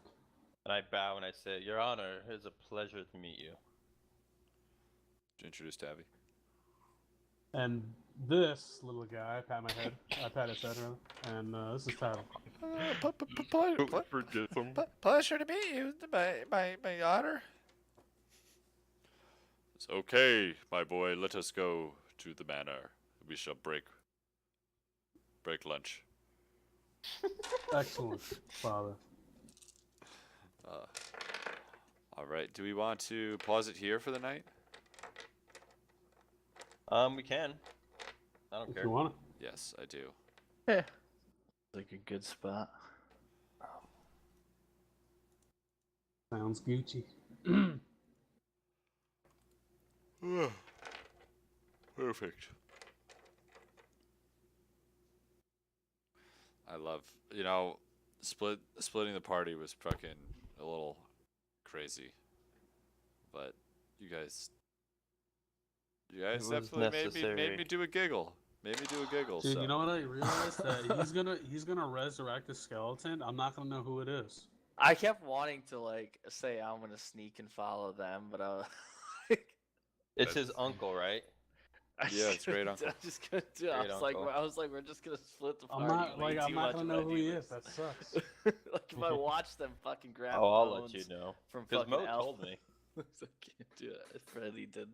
And I bow and I say, Your Honor, it is a pleasure to meet you. Introduce Tabby. And this little guy, I pat my head. I pat his head, rather. And this is Tyler. Don't forget him. Pleasure to meet you, my honor. It's okay, my boy. Let us go to the manor. We shall break lunch. Excellent, father. All right. Do we want to pause it here for the night? We can. I don't If care. you want Yes, I do. Yeah. Like a good spot. Sounds Gucci. Perfect. I love, splitting the party was fucking a little crazy, but you guys was definitely made necessary. me do a giggle. Made me do a giggle. Dude, so. you know what I realized? That he's gonna resurrect the skeleton. I'm not gonna know who it is. I kept wanting to like say I'm gonna sneak and follow them, but I was like, It's his uncle, right? I Yeah, it's great uncle. I'm just gonna do it. Great uncle. I was like, we're just gonna split the I'm party. not way I'm too not much gonna when know I who do he this. is. That sucks. Like if I watch them fucking grab Oh, I'll bones let you know. from Because fucking Mo Alpha. told me. I can't do it. Freddie did.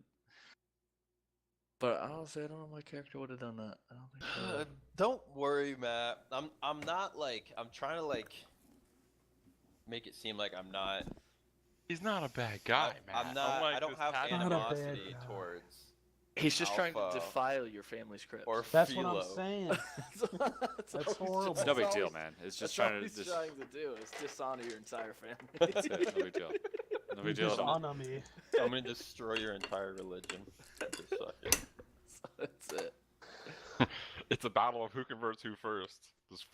But honestly, I don't know if my character would have done that. I don't think so. Don't worry, Matt. I'm not like I'm trying to like make it seem like I'm not. He's not a bad guy, man. I'm not. I don't have animosity. Not a bad animosity guy. towards He's just trying to Alpha defile your family's crypt. or That's Philo. what I'm saying. That's That's all he's horrible. It's no big all deal, he's- man. It's That's just all trying to. he's Just, trying to do is dishonor your entire yeah, family. no big deal. No You big deal at all. dishonor me. I'm gonna destroy your entire religion. Just suck it. That's it. It's a battle of who converts who first. Just